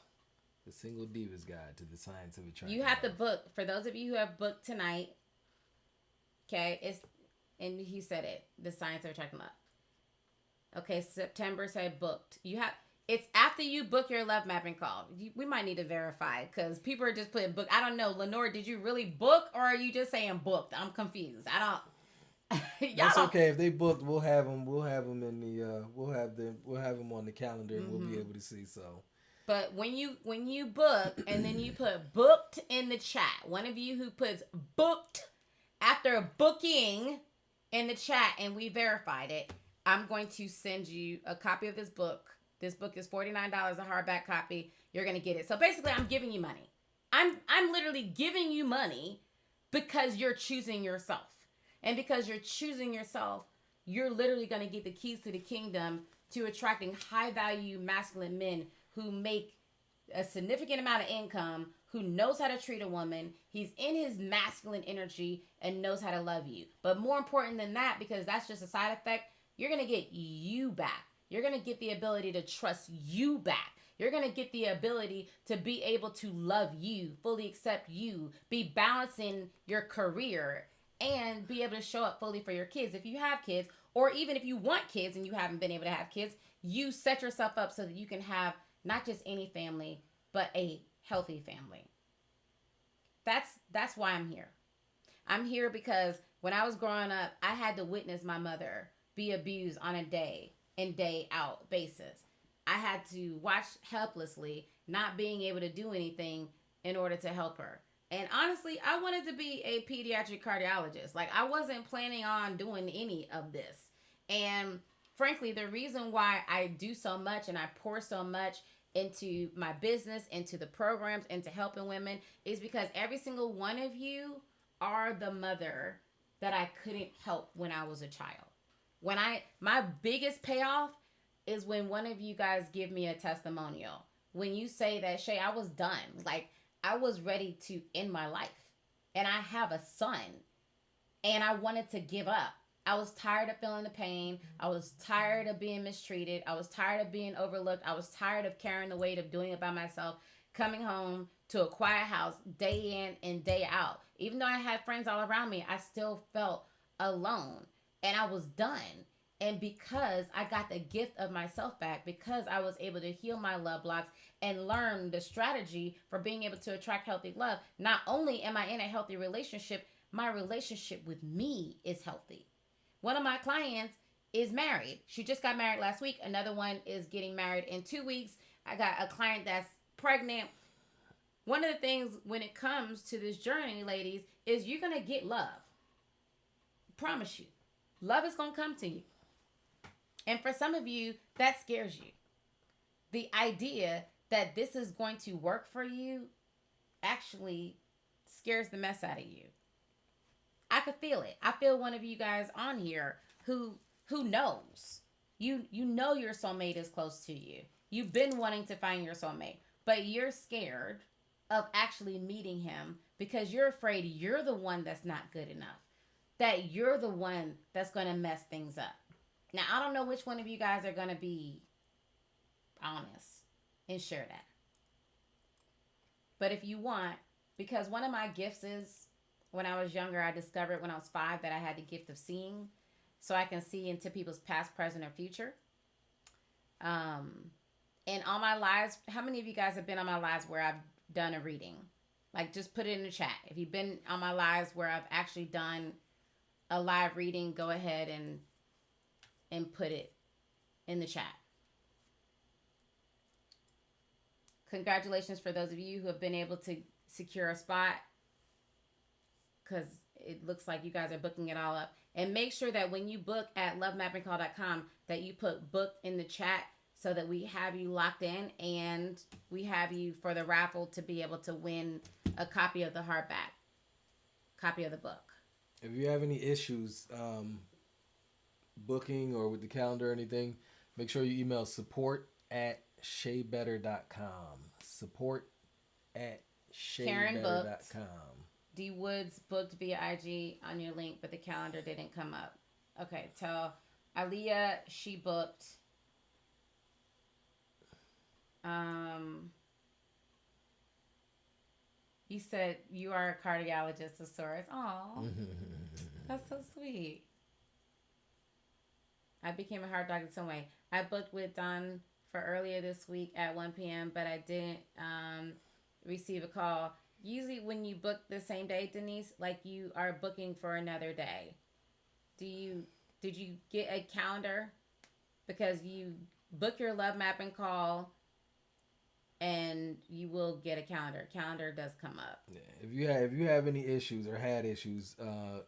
S1: The Single Diva's Guide to the Science of Attracting Love.
S2: You have to book. For those of you who have booked tonight, okay, and he said it, the Science of Attracting Love. Okay, September said booked. It's after you book your love mapping call. We might need to verify because people are just putting book. I don't know, Lenore. Did you really book or are you just saying booked? I'm confused. I don't.
S1: That's okay. If they booked, we'll have them. We'll have them in the. We'll have them on the calendar, and we'll be able to see. So.
S2: But when you book and then you put booked in the chat, one of you who puts booked after booking in the chat, and we verified it, I'm going to send you a copy of this book. This book is $49, a hardback copy. You're going to get it. So basically, I'm giving you money. I'm literally giving you money because you're choosing yourself. And because you're choosing yourself, you're literally going to get the keys to the kingdom to attracting high-value masculine men who make a significant amount of income, who knows how to treat a woman. He's in his masculine energy and knows how to love you. But more important than that, because that's just a side effect, you're going to get you back. You're going to get the ability to trust you back. You're going to get the ability to be able to love you, fully accept you, be balancing your career, and be able to show up fully for your kids if you have kids, or even if you want kids and you haven't been able to have kids, you set yourself up so that you can have not just any family, but a healthy family. That's why I'm here. I'm here because when I was growing up, I had to witness my mother be abused on a day in, day out basis. I had to watch helplessly, not being able to do anything in order to help her. And honestly, I wanted to be a pediatric cardiologist. Like, I wasn't planning on doing any of this. And frankly, the reason why I do so much and I pour so much into my business, into the programs, into helping women is because every single one of you are the mother that I couldn't help when I was a child. My biggest payoff is when one of you guys give me a testimonial. When you say that, Shay, I was done. Like, I was ready to end my life. And I have a son. And I wanted to give up. I was tired of feeling the pain. I was tired of being mistreated. I was tired of being overlooked. I was tired of carrying the weight of doing it by myself. Coming home to a quiet house day in and day out. Even though I had friends all around me, I still felt alone. And I was done. And because I got the gift of myself back, because I was able to heal my love blocks and learn the strategy for being able to attract healthy love, not only am I in a healthy relationship, my relationship with me is healthy. One of my clients is married. She just got married last week. Another one is getting married in 2 weeks. I got a client that's pregnant. One of the things when it comes to this journey, ladies, is you're going to get love. Promise you. Love is going to come to you. And for some of you, that scares you. The idea that this is going to work for you actually scares the mess out of you. I could feel it. I feel one of you guys on here who knows. You know your soulmate is close to you. You've been wanting to find your soulmate, but you're scared of actually meeting him because you're afraid you're the one that's not good enough. That you're the one that's going to mess things up. Now, I don't know which one of you guys are going to be honest and share that. But if you want, because one of my gifts is, when I was younger, I discovered when I was 5 that I had the gift of seeing. So I can see into people's past, present, or future. And all my lives, how many of you guys have been on my lives where I've done a reading? Like, just put it in the chat. If you've been on my lives where I've actually done a live reading, go ahead and put it in the chat. congratulations for those of you who have been able to secure a spot, because it looks like you guys are booking it all up. And make sure that when you book at lovemappingcall.com that you put book in the chat so that we have you locked in and we have you for the raffle to be able to win a copy of the hardback, copy of the book.
S1: If you have any issues booking or with the calendar or anything, make sure you email support@shaybetter.com. Support@shaybetter.com.
S2: D Woods booked via IG on your link, but the calendar didn't come up. Okay, tell Aaliyah she booked. You said you are a cardiologist, Asaurus. Aw, that's so sweet. I became a heart doctor some way. I booked with Don for earlier this week at 1 p.m., but I didn't receive a call. Usually when you book the same day, Denise, like you are booking for another day. Did you get a calendar? Because you book your love mapping call and you will get a calendar. Calendar does come up.
S1: Yeah. If you have any issues or had issues,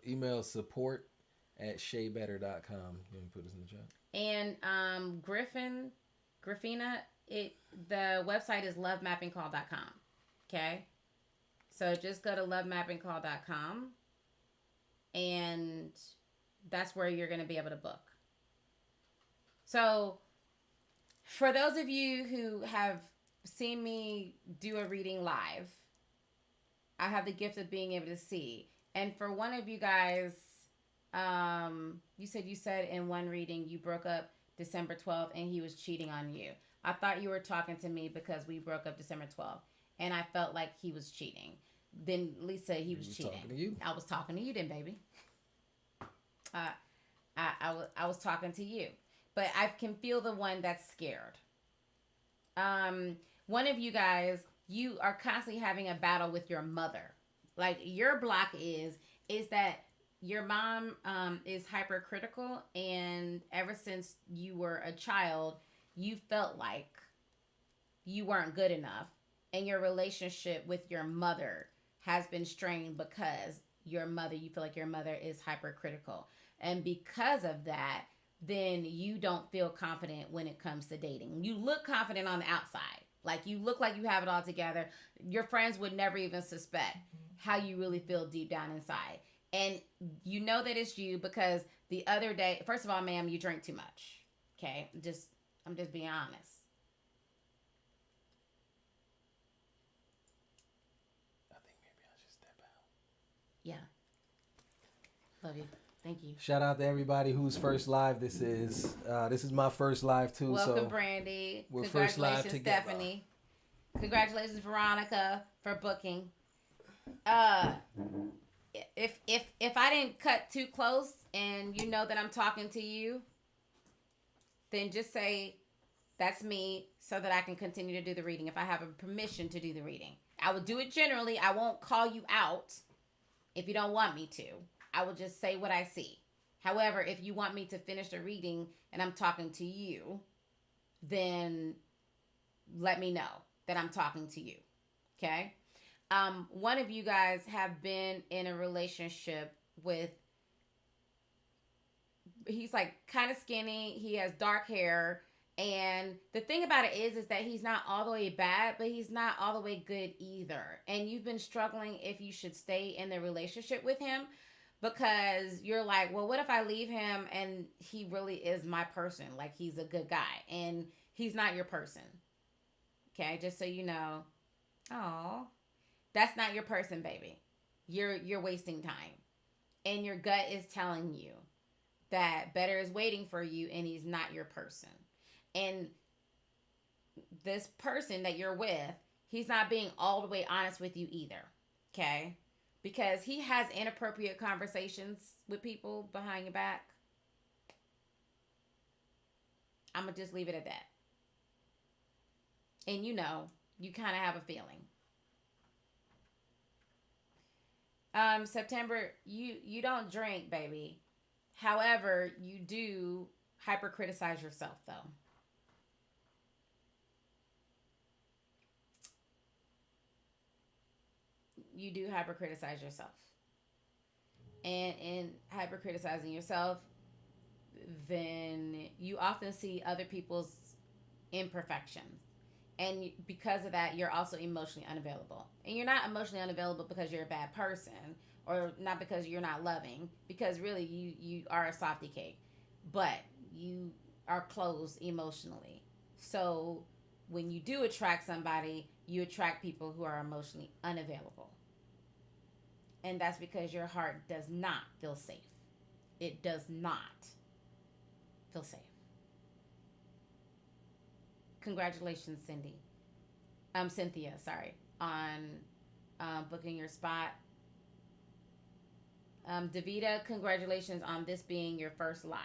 S1: email support@shaybetter.com. You want to put this in the chat?
S2: And Griffina, the website is lovemappingcall.com. Okay? So just go to lovemappingcall.com and that's where you're going to be able to book. So for those of you who have seen me do a reading live, I have the gift of being able to see. And for one of you guys, you said in one reading you broke up December 12th and he was cheating on you. I thought you were talking to me because we broke up December 12th and I felt like he was cheating. Then Lisa, he was cheating.
S1: Talking to you.
S2: I was talking to you then, baby. I was talking to you. But I can feel the one that's scared. One of you guys, you are constantly having a battle with your mother. Like your block is that your mom is hypercritical, and ever since you were a child, you felt like you weren't good enough, and your relationship with your mother has been strained because you feel like your mother is hypercritical. And because of that, then you don't feel confident when it comes to dating. You look confident on the outside. Like you look like you have it all together. Your friends would never even suspect how you really feel deep down inside. And you know that it's you because the other day, first of all, ma'am, you drink too much. Okay? I'm just being honest.
S1: I think maybe I should step out.
S2: Yeah. Love you. Thank you.
S1: Shout out to everybody whose first live this is. This is my first live too.
S2: Welcome, Brandy.
S1: We're first live together.
S2: Stephanie. Congratulations, Veronica, for booking. If I didn't cut too close and you know that I'm talking to you, then just say that's me so that I can continue to do the reading. If I have a permission to do the reading, I will do it generally. I won't call you out if you don't want me to. I will just say what I see. However, if you want me to finish the reading and I'm talking to you, then let me know that I'm talking to you. Okay? One of you guys have been in a relationship with, he's like kind of skinny. He has dark hair. And the thing about it is that he's not all the way bad, but he's not all the way good either. And you've been struggling if you should stay in the relationship with him. Because you're like, well, what if I leave him and he really is my person? Like, he's a good guy. And he's not your person. Okay? Just so you know. Oh, that's not your person, baby. You're wasting time. And your gut is telling you that better is waiting for you and he's not your person. And this person that you're with, he's not being all the way honest with you either. Okay? Because he has inappropriate conversations with people behind your back. I'm going to just leave it at that. And you know, you kind of have a feeling. September, you don't drink, baby. However, you do hyper criticize yourself, though. you do hyper criticize yourself. And in hyper criticizing yourself, then you often see other people's imperfections. And because of that, you're also emotionally unavailable. And you're not emotionally unavailable because you're a bad person, or not because you're not loving, because really you are a softy cake, but you are closed emotionally. So when you do attract somebody, you attract people who are emotionally unavailable. And that's because your heart does not feel safe. It does not feel safe. Congratulations, Cynthia, sorry, on booking your spot. Davita, congratulations on this being your first live.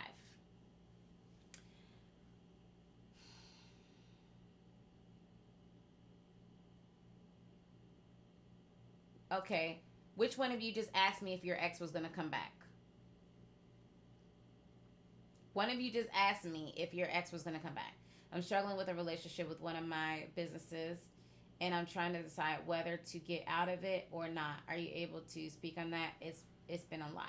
S2: Okay, which one of you just asked me if your ex was going to come back? One of you just asked me if your ex was going to come back. I'm struggling with a relationship with one of my businesses, and I'm trying to decide whether to get out of it or not. Are you able to speak on that? It's been a lot.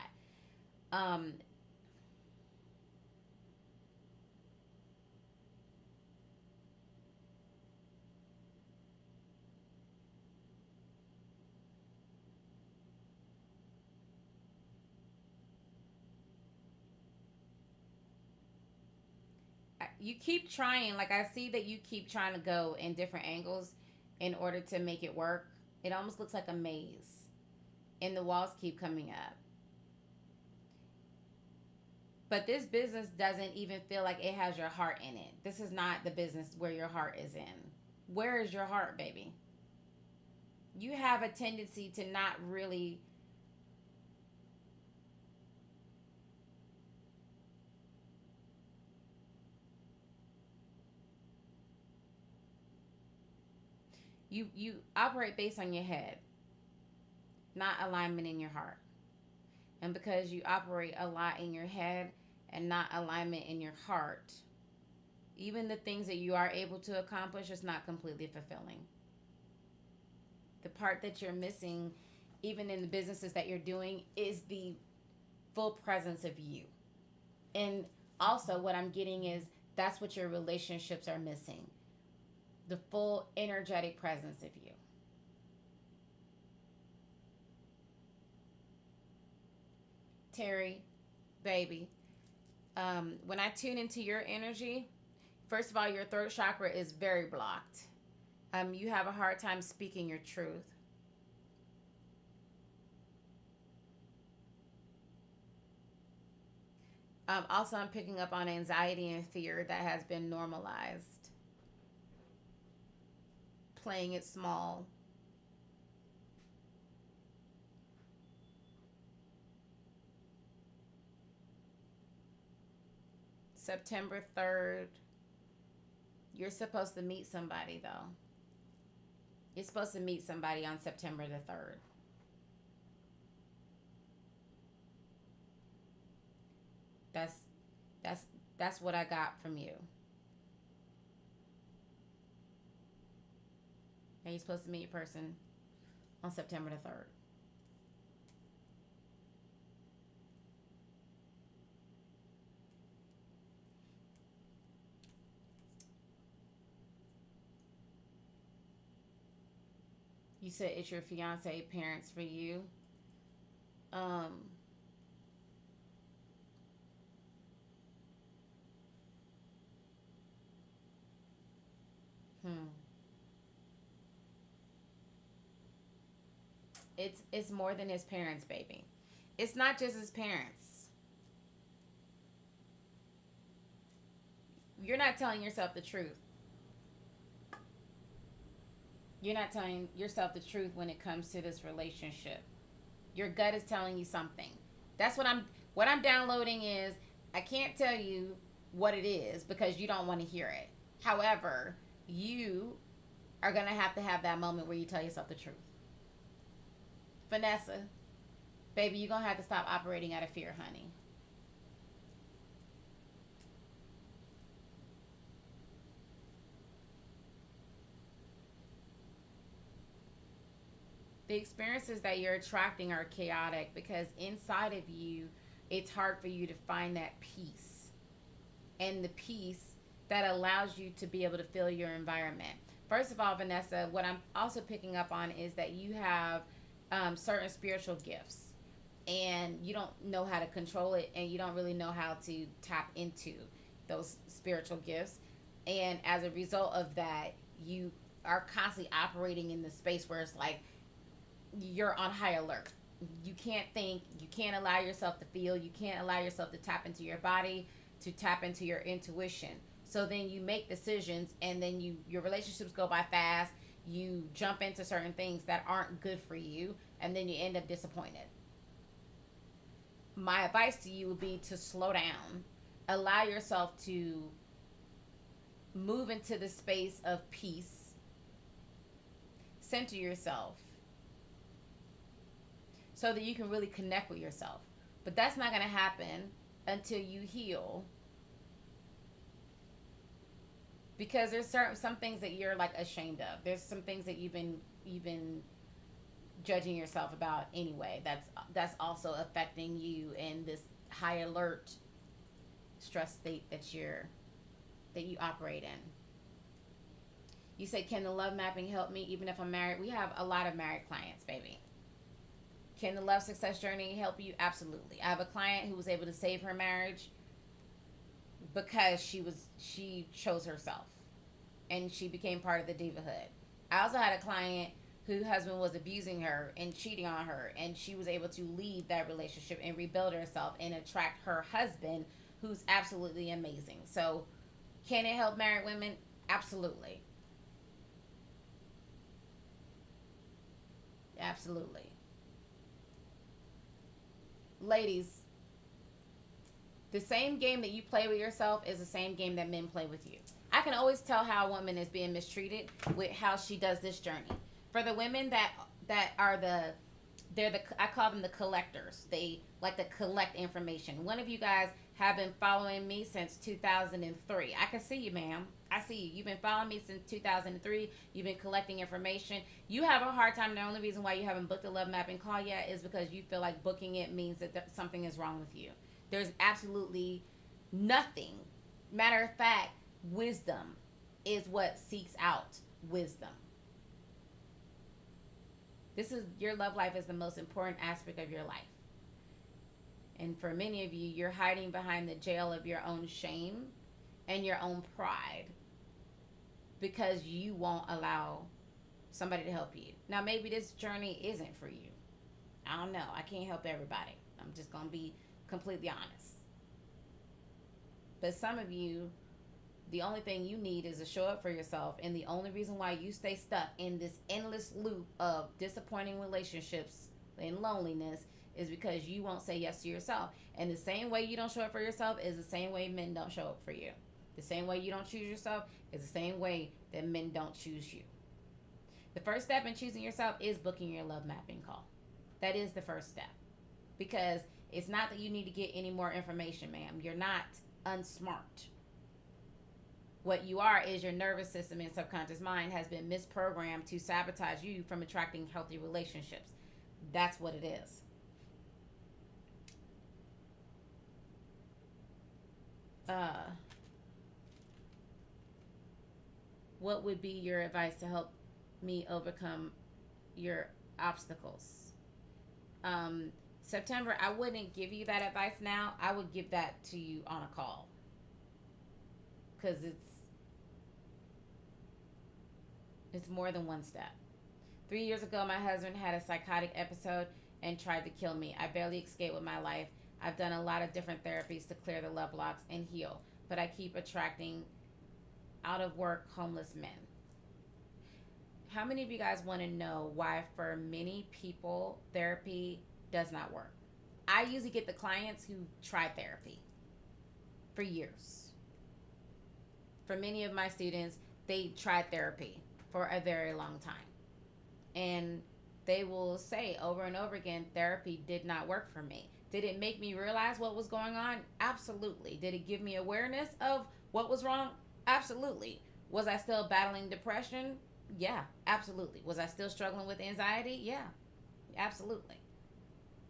S2: You keep trying. Like, I see that you keep trying to go in different angles in order to make it work. It almost looks like a maze, and the walls keep coming up. But this business doesn't even feel like it has your heart in it. This is not the business where your heart is in. Where is your heart, baby? You have a tendency to not really you operate based on your head, not alignment in your heart. And because you operate a lot in your head and not alignment in your heart, even the things that you are able to accomplish is not completely fulfilling. The part that you're missing, even in the businesses that you're doing, is the full presence of you. And also, what I'm getting is that's what your relationships are missing, the full energetic presence of you. Terry, baby, when I tune into your energy, first of all, your throat chakra is very blocked. You have a hard time speaking your truth. Also, I'm picking up on anxiety and fear that has been normalized. Playing it small. September 3rd, you're supposed to meet somebody, though. You're supposed to meet somebody on September the 3rd. That's that's that's what I got from you. And you're supposed to meet a person on September the 3rd. You said it's your fiance parents for you. Um, hmm. It's more than his parents, baby. It's not just his parents. You're not telling yourself the truth. You're not telling yourself the truth when it comes to this relationship. Your gut is telling you something. That's what I'm downloading is I can't tell you what it is because you don't want to hear it. However, you are going to have that moment where you tell yourself the truth. Vanessa, baby, you're going to have to stop operating out of fear, honey. The experiences that you're attracting are chaotic because inside of you, it's hard for you to find that peace, and the peace that allows you to be able to feel your environment. First of all, Vanessa, what I'm also picking up on is that you have certain spiritual gifts, and you don't know how to control it, and you don't really know how to tap into those spiritual gifts. And as a result of that, you are constantly operating in the space where it's like you're on high alert. You can't think, you can't allow yourself to feel, you can't allow yourself to tap into your body, to tap into your intuition. So then you make decisions, and then your relationships go by fast. You jump into certain things that aren't good for you, and then you end up disappointed. My advice to you would be to slow down, allow yourself to move into the space of peace, center yourself, so that you can really connect with yourself. But that's not going to happen until you heal, because there's some things that you're like ashamed of. There's some things that you've been judging yourself about anyway. That's also affecting you in this high alert stress state that you operate in. You say, can the love mapping help me even if I'm married? We have a lot of married clients, baby. Can the love success journey help you? Absolutely. I have a client who was able to save her marriage because she chose herself, and she became part of the divahood. I also had a client whose husband was abusing her and cheating on her, and she was able to leave that relationship and rebuild herself and attract her husband, who's absolutely amazing. So can it help married women? Absolutely. Absolutely. Ladies, the same game that you play with yourself is the same game that men play with you. I can always tell how a woman is being mistreated with how she does this journey. For the women that are I call them the collectors. They like to collect information. One of you guys have been following me since 2003. I can see you, ma'am. I see you. You've been following me since 2003. You've been collecting information. You have a hard time. The only reason why you haven't booked a love mapping call yet is because you feel like booking it means that something is wrong with you. There's absolutely nothing. Matter of fact, wisdom is what seeks out wisdom. Your love life is the most important aspect of your life. And for many of you, you're hiding behind the jail of your own shame and your own pride because you won't allow somebody to help you. Now, maybe this journey isn't for you. I don't know. I can't help everybody. I'm just going to be completely honest. But some of you, the only thing you need is to show up for yourself. And the only reason why you stay stuck in this endless loop of disappointing relationships and loneliness is because you won't say yes to yourself. And the same way you don't show up for yourself is the same way men don't show up for you. The same way you don't choose yourself is the same way that men don't choose you. The first step in choosing yourself is booking your love mapping call. That is the first step. Because it's not that you need to get any more information, ma'am. You're not unsmart. What you are is your nervous system and subconscious mind has been misprogrammed to sabotage you from attracting healthy relationships. That's what it is. What would be your advice to help me overcome your obstacles? September, I wouldn't give you that advice now. I would give that to you on a call. Because it's more than one step. 3 years ago, my husband had a psychotic episode and tried to kill me. I barely escaped with my life. I've done a lot of different therapies to clear the love blocks and heal, but I keep attracting out of work homeless men. How many of you guys want to know why for many people therapy does not work? I usually get the clients who tried therapy for years. For many of my students, they tried therapy for a very long time. And they will say over and over again, therapy did not work for me. Did it make me realize what was going on? Absolutely. Did it give me awareness of what was wrong? Absolutely. Was I still battling depression? Yeah, absolutely. Was I still struggling with anxiety? Yeah, Absolutely.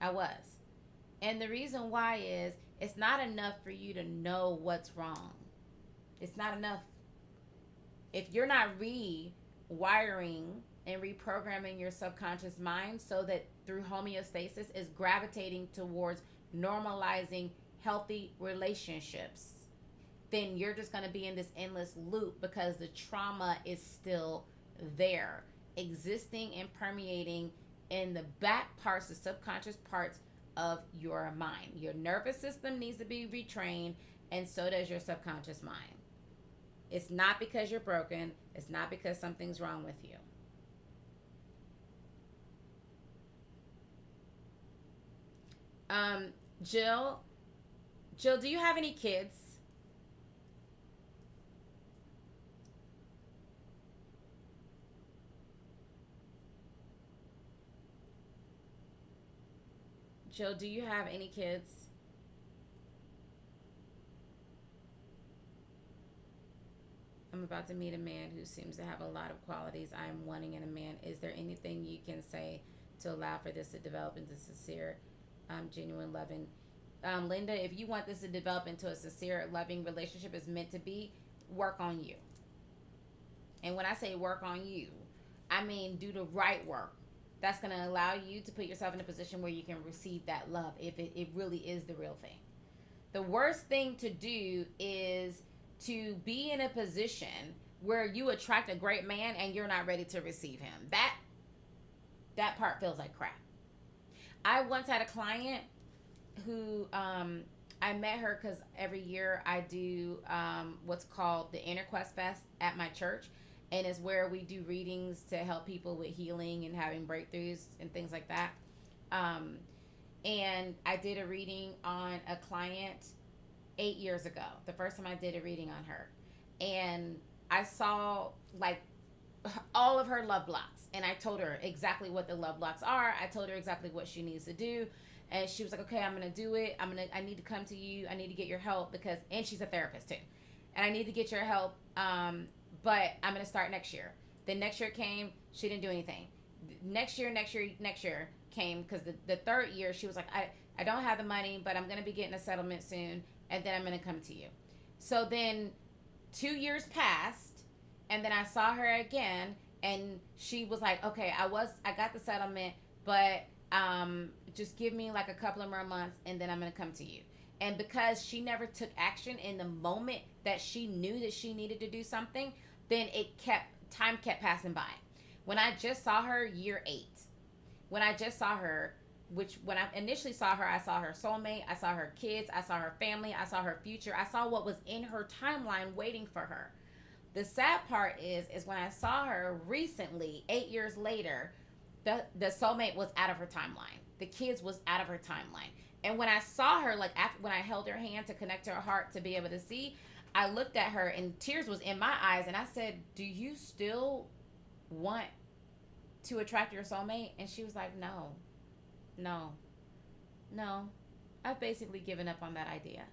S2: I was. And the reason why is it's not enough for you to know what's wrong. It's not enough. If you're not rewiring and reprogramming your subconscious mind so that through homeostasis is gravitating towards normalizing healthy relationships, then you're just going to be in this endless loop because the trauma is still there, existing and permeating in the back parts, the subconscious parts of your mind. Your nervous system needs to be retrained, and so does your subconscious mind. It's not because you're broken, it's not because something's wrong with you. Jill, do you have any kids? Jill, do you have any kids? I'm about to meet a man who seems to have a lot of qualities I'm wanting in a man. Is there anything you can say to allow for this to develop into sincere, genuine, loving? Linda, if you want this to develop into a sincere, loving relationship, is meant to be, work on you. And when I say work on you, I mean do the right work. That's going to allow you to put yourself in a position where you can receive that love if it really is the real thing. The worst thing to do is to be in a position where you attract a great man and you're not ready to receive him. That part feels like crap. I once had a client who I met her because every year I do what's called the Inner Quest Fest at my church, and it's where we do readings to help people with healing and having breakthroughs and things like that. And I did a reading on a client 8 years ago, the first time I did a reading on her, and I saw like all of her love blocks, and I told her exactly what the love blocks are. I told her exactly what she needs to do, and she was like, okay, I'm gonna do it. I need to come to you. I need to get your help and she's a therapist too, and I need to get your help. But I'm gonna start next year. Then next year came, she didn't do anything. Next year came, because the third year she was like, I don't have the money, but I'm gonna be getting a settlement soon, and then I'm gonna come to you. So then 2 years passed, and then I saw her again, and she was like, okay, I got the settlement, but just give me like a couple of more months, and then I'm gonna come to you. And because she never took action in the moment that she knew that she needed to do something, then time kept passing by. When I just saw her year 8, when I initially saw her, I saw her soulmate, I saw her kids, I saw her family, I saw her future, I saw what was in her timeline waiting for her. The sad part is when I saw her recently, 8 years later, the soulmate was out of her timeline. The kids was out of her timeline. And when I saw her, like when I held her hand to connect to her heart to be able to see, I looked at her and tears was in my eyes, and I said, do you still want to attract your soulmate? And she was like, no, I've basically given up on that idea.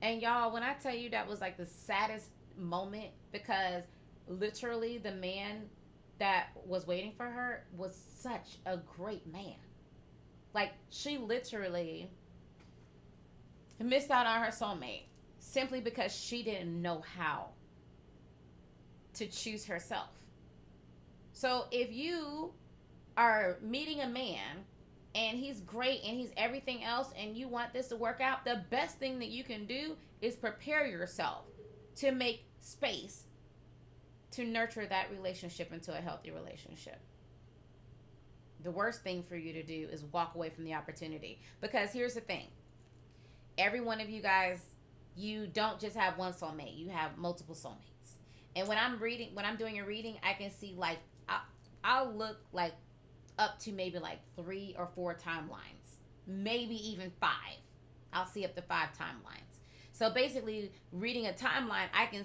S2: And y'all, when I tell you that was like the saddest moment, because literally the man that was waiting for her was such a great man. Like, she literally missed out on her soulmate simply because she didn't know how to choose herself. So if you are meeting a man and he's great and he's everything else and you want this to work out, the best thing that you can do is prepare yourself to make space to nurture that relationship into a healthy relationship. The worst thing for you to do is walk away from the opportunity. Because here's the thing. Every one of you guys, you don't just have one soulmate. You have multiple soulmates. And when I'm doing a reading, I can see like, I'll look like up to maybe like 3 or 4 timelines. Maybe even 5. I'll see up to 5 timelines. So basically, reading a timeline, I can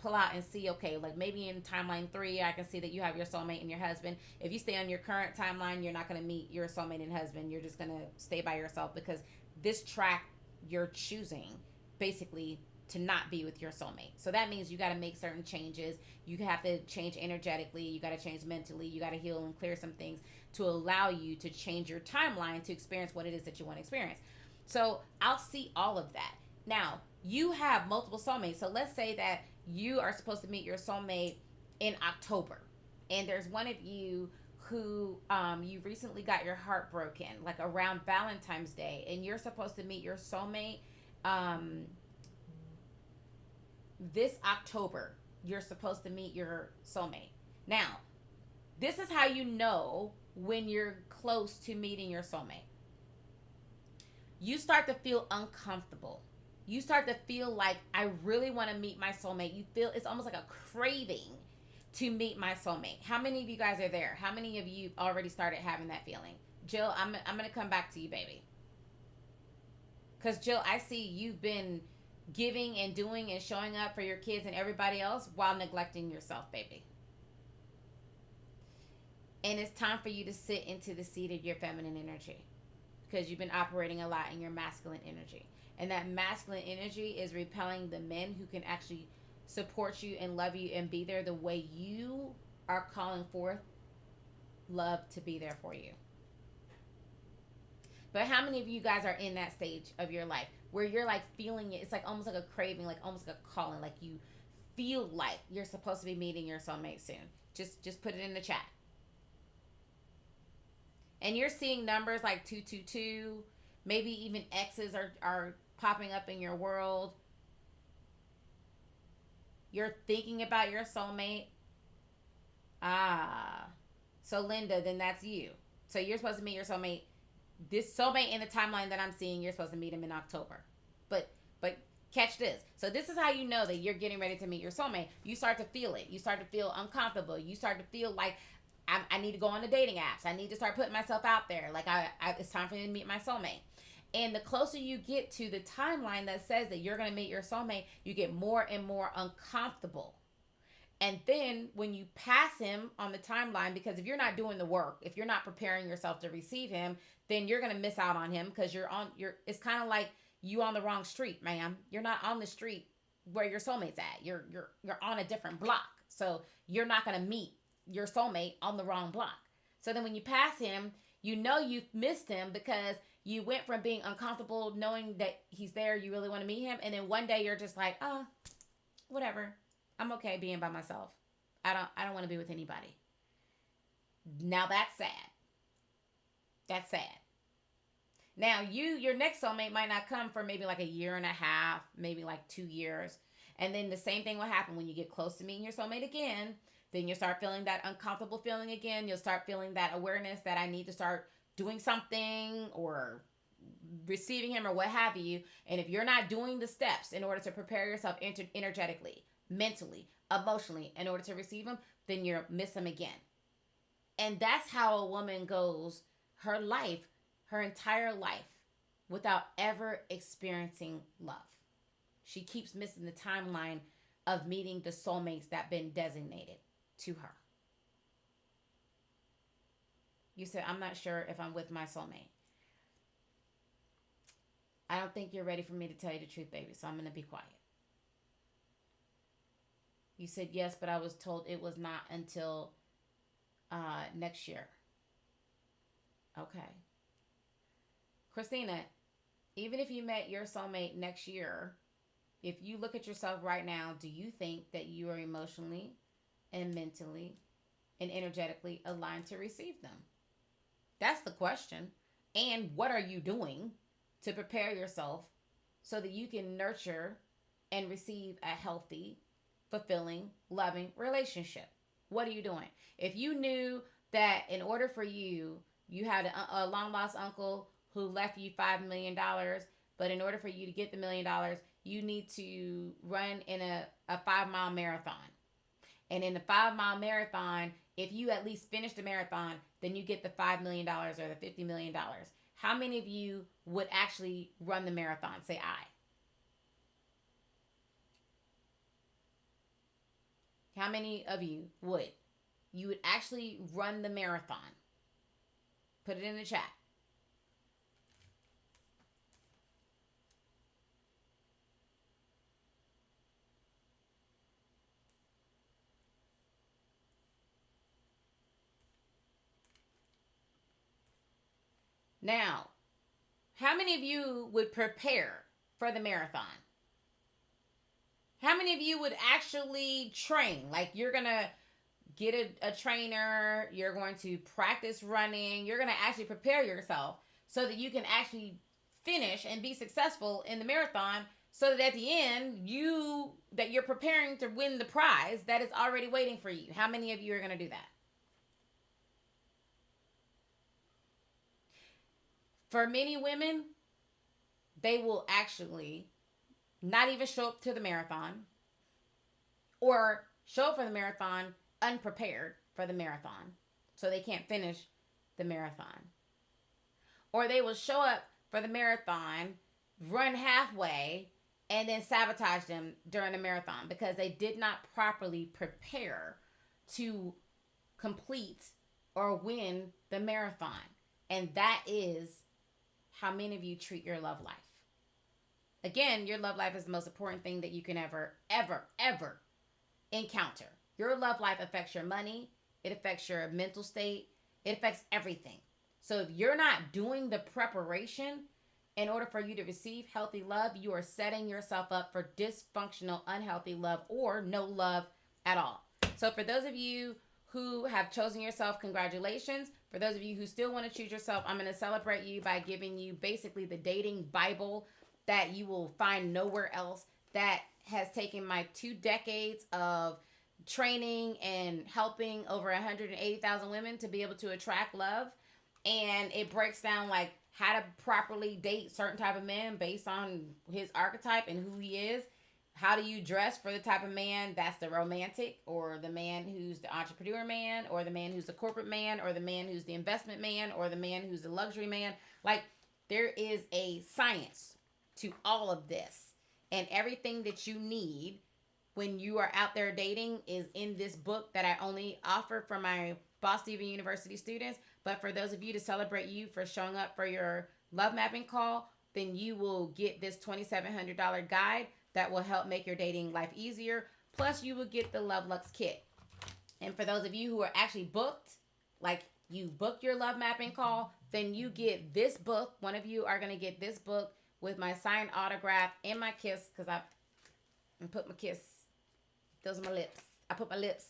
S2: pull out and see, okay, like maybe in timeline 3, I can see that you have your soulmate and your husband. If you stay on your current timeline, you're not going to meet your soulmate and husband. You're just going to stay by yourself, because this track you're choosing basically to not be with your soulmate. So that means you got to make certain changes. You have to change energetically. You got to change mentally. You got to heal and clear some things to allow you to change your timeline to experience what it is that you want to experience. So I'll see all of that. Now, you have multiple soulmates. So let's say that you are supposed to meet your soulmate in October. And there's one of you who you recently got your heart broken, like around Valentine's Day. And you're supposed to meet your soulmate this October. You're supposed to meet your soulmate. Now, this is how you know when you're close to meeting your soulmate. You start to feel uncomfortable. You start to feel like, I really want to meet my soulmate. You feel it's almost like a craving to meet my soulmate. How many of you guys are there? How many of you already started having that feeling? Jill, I'm going to come back to you, baby. Because, Jill, I see you've been giving and doing and showing up for your kids and everybody else while neglecting yourself, baby. And it's time for you to sit into the seat of your feminine energy, because you've been operating a lot in your masculine energy. And that masculine energy is repelling the men who can actually support you and love you and be there the way you are calling forth love to be there for you. But how many of you guys are in that stage of your life where you're like feeling it? It's like almost like a craving, like almost like a calling, like you feel like you're supposed to be meeting your soulmate soon. Just put it in the chat. And you're seeing numbers like 222, maybe even X's are popping up in your world. You're thinking about your soulmate. So Linda, then that's you. So you're supposed to meet your soulmate. This soulmate in the timeline that I'm seeing, you're supposed to meet him in October. But catch this. So this is how you know that you're getting ready to meet your soulmate. You start to feel it. You start to feel uncomfortable. You start to feel like, I need to go on the dating apps. I need to start putting myself out there. Like it's time for me to meet my soulmate. And the closer you get to the timeline that says that you're going to meet your soulmate, you get more and more uncomfortable. And then when you pass him on the timeline, because if you're not doing the work, if you're not preparing yourself to receive him, then you're going to miss out on him, because it's kind of like you on the wrong street, ma'am. You're not on the street where your soulmate's at. You're on a different block. So you're not going to meet your soulmate on the wrong block. So then when you pass him, you know you've missed him, because you went from being uncomfortable knowing that he's there, you really want to meet him, and then one day you're just like, whatever. I'm okay being by myself. I don't want to be with anybody. Now that's sad. That's sad. Now your next soulmate might not come for maybe like a year and a half, maybe like 2 years. And then the same thing will happen when you get close to meeting your soulmate again. Then you'll start feeling that uncomfortable feeling again. You'll start feeling that awareness that I need to start doing something or receiving him or what have you. And if you're not doing the steps in order to prepare yourself energetically, mentally, emotionally, in order to receive him, then you'll miss him again. And that's how a woman goes her life, her entire life, without ever experiencing love. She keeps missing the timeline of meeting the soulmates that have been designated to her. You said, I'm not sure if I'm with my soulmate. I don't think you're ready for me to tell you the truth, baby, so I'm going to be quiet. You said yes, but I was told it was not until next year. Okay. Christina, even if you met your soulmate next year, if you look at yourself right now, do you think that you are emotionally and mentally and energetically aligned to receive them? That's the question. And what are you doing to prepare yourself so that you can nurture and receive a healthy, fulfilling, loving relationship? What are you doing? If you knew that in order for you had a long lost uncle who left you $5 million, but in order for you to get the $1 million, you need to run in a 5-mile marathon. And in the 5-mile marathon, if you at least finish the marathon, then you get the $5 million or the $50 million. How many of you would actually run the marathon? Say I. How many of you would? You would actually run the marathon. Put it in the chat. Now, how many of you would prepare for the marathon? How many of you would actually train? Like, you're going to get a trainer, you're going to practice running, you're going to actually prepare yourself so that you can actually finish and be successful in the marathon, so that at the end, you're preparing to win the prize that is already waiting for you. How many of you are going to do that? For many women, they will actually not even show up to the marathon, or show up for the marathon unprepared for the marathon, so they can't finish the marathon. Or they will show up for the marathon, run halfway, and then sabotage them during the marathon because they did not properly prepare to complete or win the marathon. And that is how many of you treat your love life. Again, your love life is the most important thing that you can ever encounter. Your love life affects your money. It affects your mental state. It affects everything. So if you're not doing the preparation in order for you to receive healthy love, you are setting yourself up for dysfunctional, unhealthy love, or no love at all. So for those of you who have chosen yourself, congratulations. For those of you who still want to choose yourself, I'm going to celebrate you by giving you basically the dating Bible that you will find nowhere else, that has taken my 2 decades of training and helping over 180,000 women to be able to attract love. And it breaks down like how to properly date certain type of men based on his archetype and who he is. How do you dress for the type of man that's the romantic, or the man who's the entrepreneur man, or the man who's the corporate man, or the man who's the investment man, or the man who's the luxury man. Like, there is a science to all of this, and everything that you need when you are out there dating is in this book that I only offer for my Boss Diva University students. But for those of you, to celebrate you for showing up for your love mapping call, then you will get this $2,700 guide that will help make your dating life easier. Plus, you will get the Love Lux kit. And for those of you who are actually booked, like you booked your love mapping call, then you get this book. One of you are going to get this book with my signed autograph and my kiss, because I put my kiss, those are my lips. I put my lips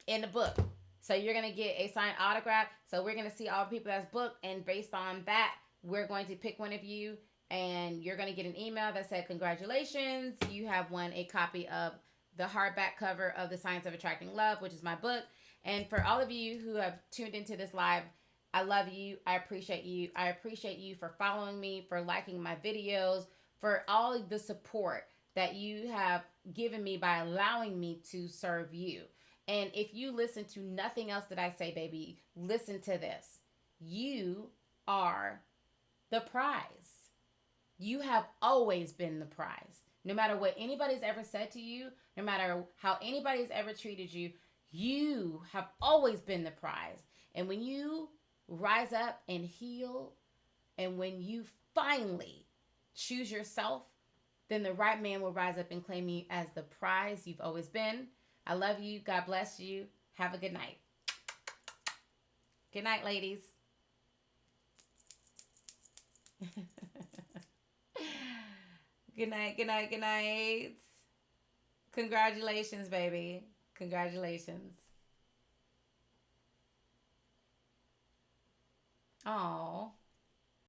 S2: in the book. So you're going to get a signed autograph. So we're going to see all the people that's booked. And based on that, we're going to pick one of you. And you're going to get an email that said, congratulations, you have won a copy of the hardback cover of The Science of Attracting Love, which is my book. And for all of you who have tuned into this live, I love you. I appreciate you. I appreciate you for following me, for liking my videos, for all of the support that you have given me by allowing me to serve you. And if you listen to nothing else that I say, baby, listen to this. You are the prize. You have always been the prize. No matter what anybody's ever said to you, no matter how anybody's ever treated you, you have always been the prize. And when you rise up and heal, and when you finally choose yourself, then the right man will rise up and claim you as the prize you've always been. I love you. God bless you. Have a good night. Good night, ladies. Good night, good night, good night. Congratulations, baby. Congratulations. Aww.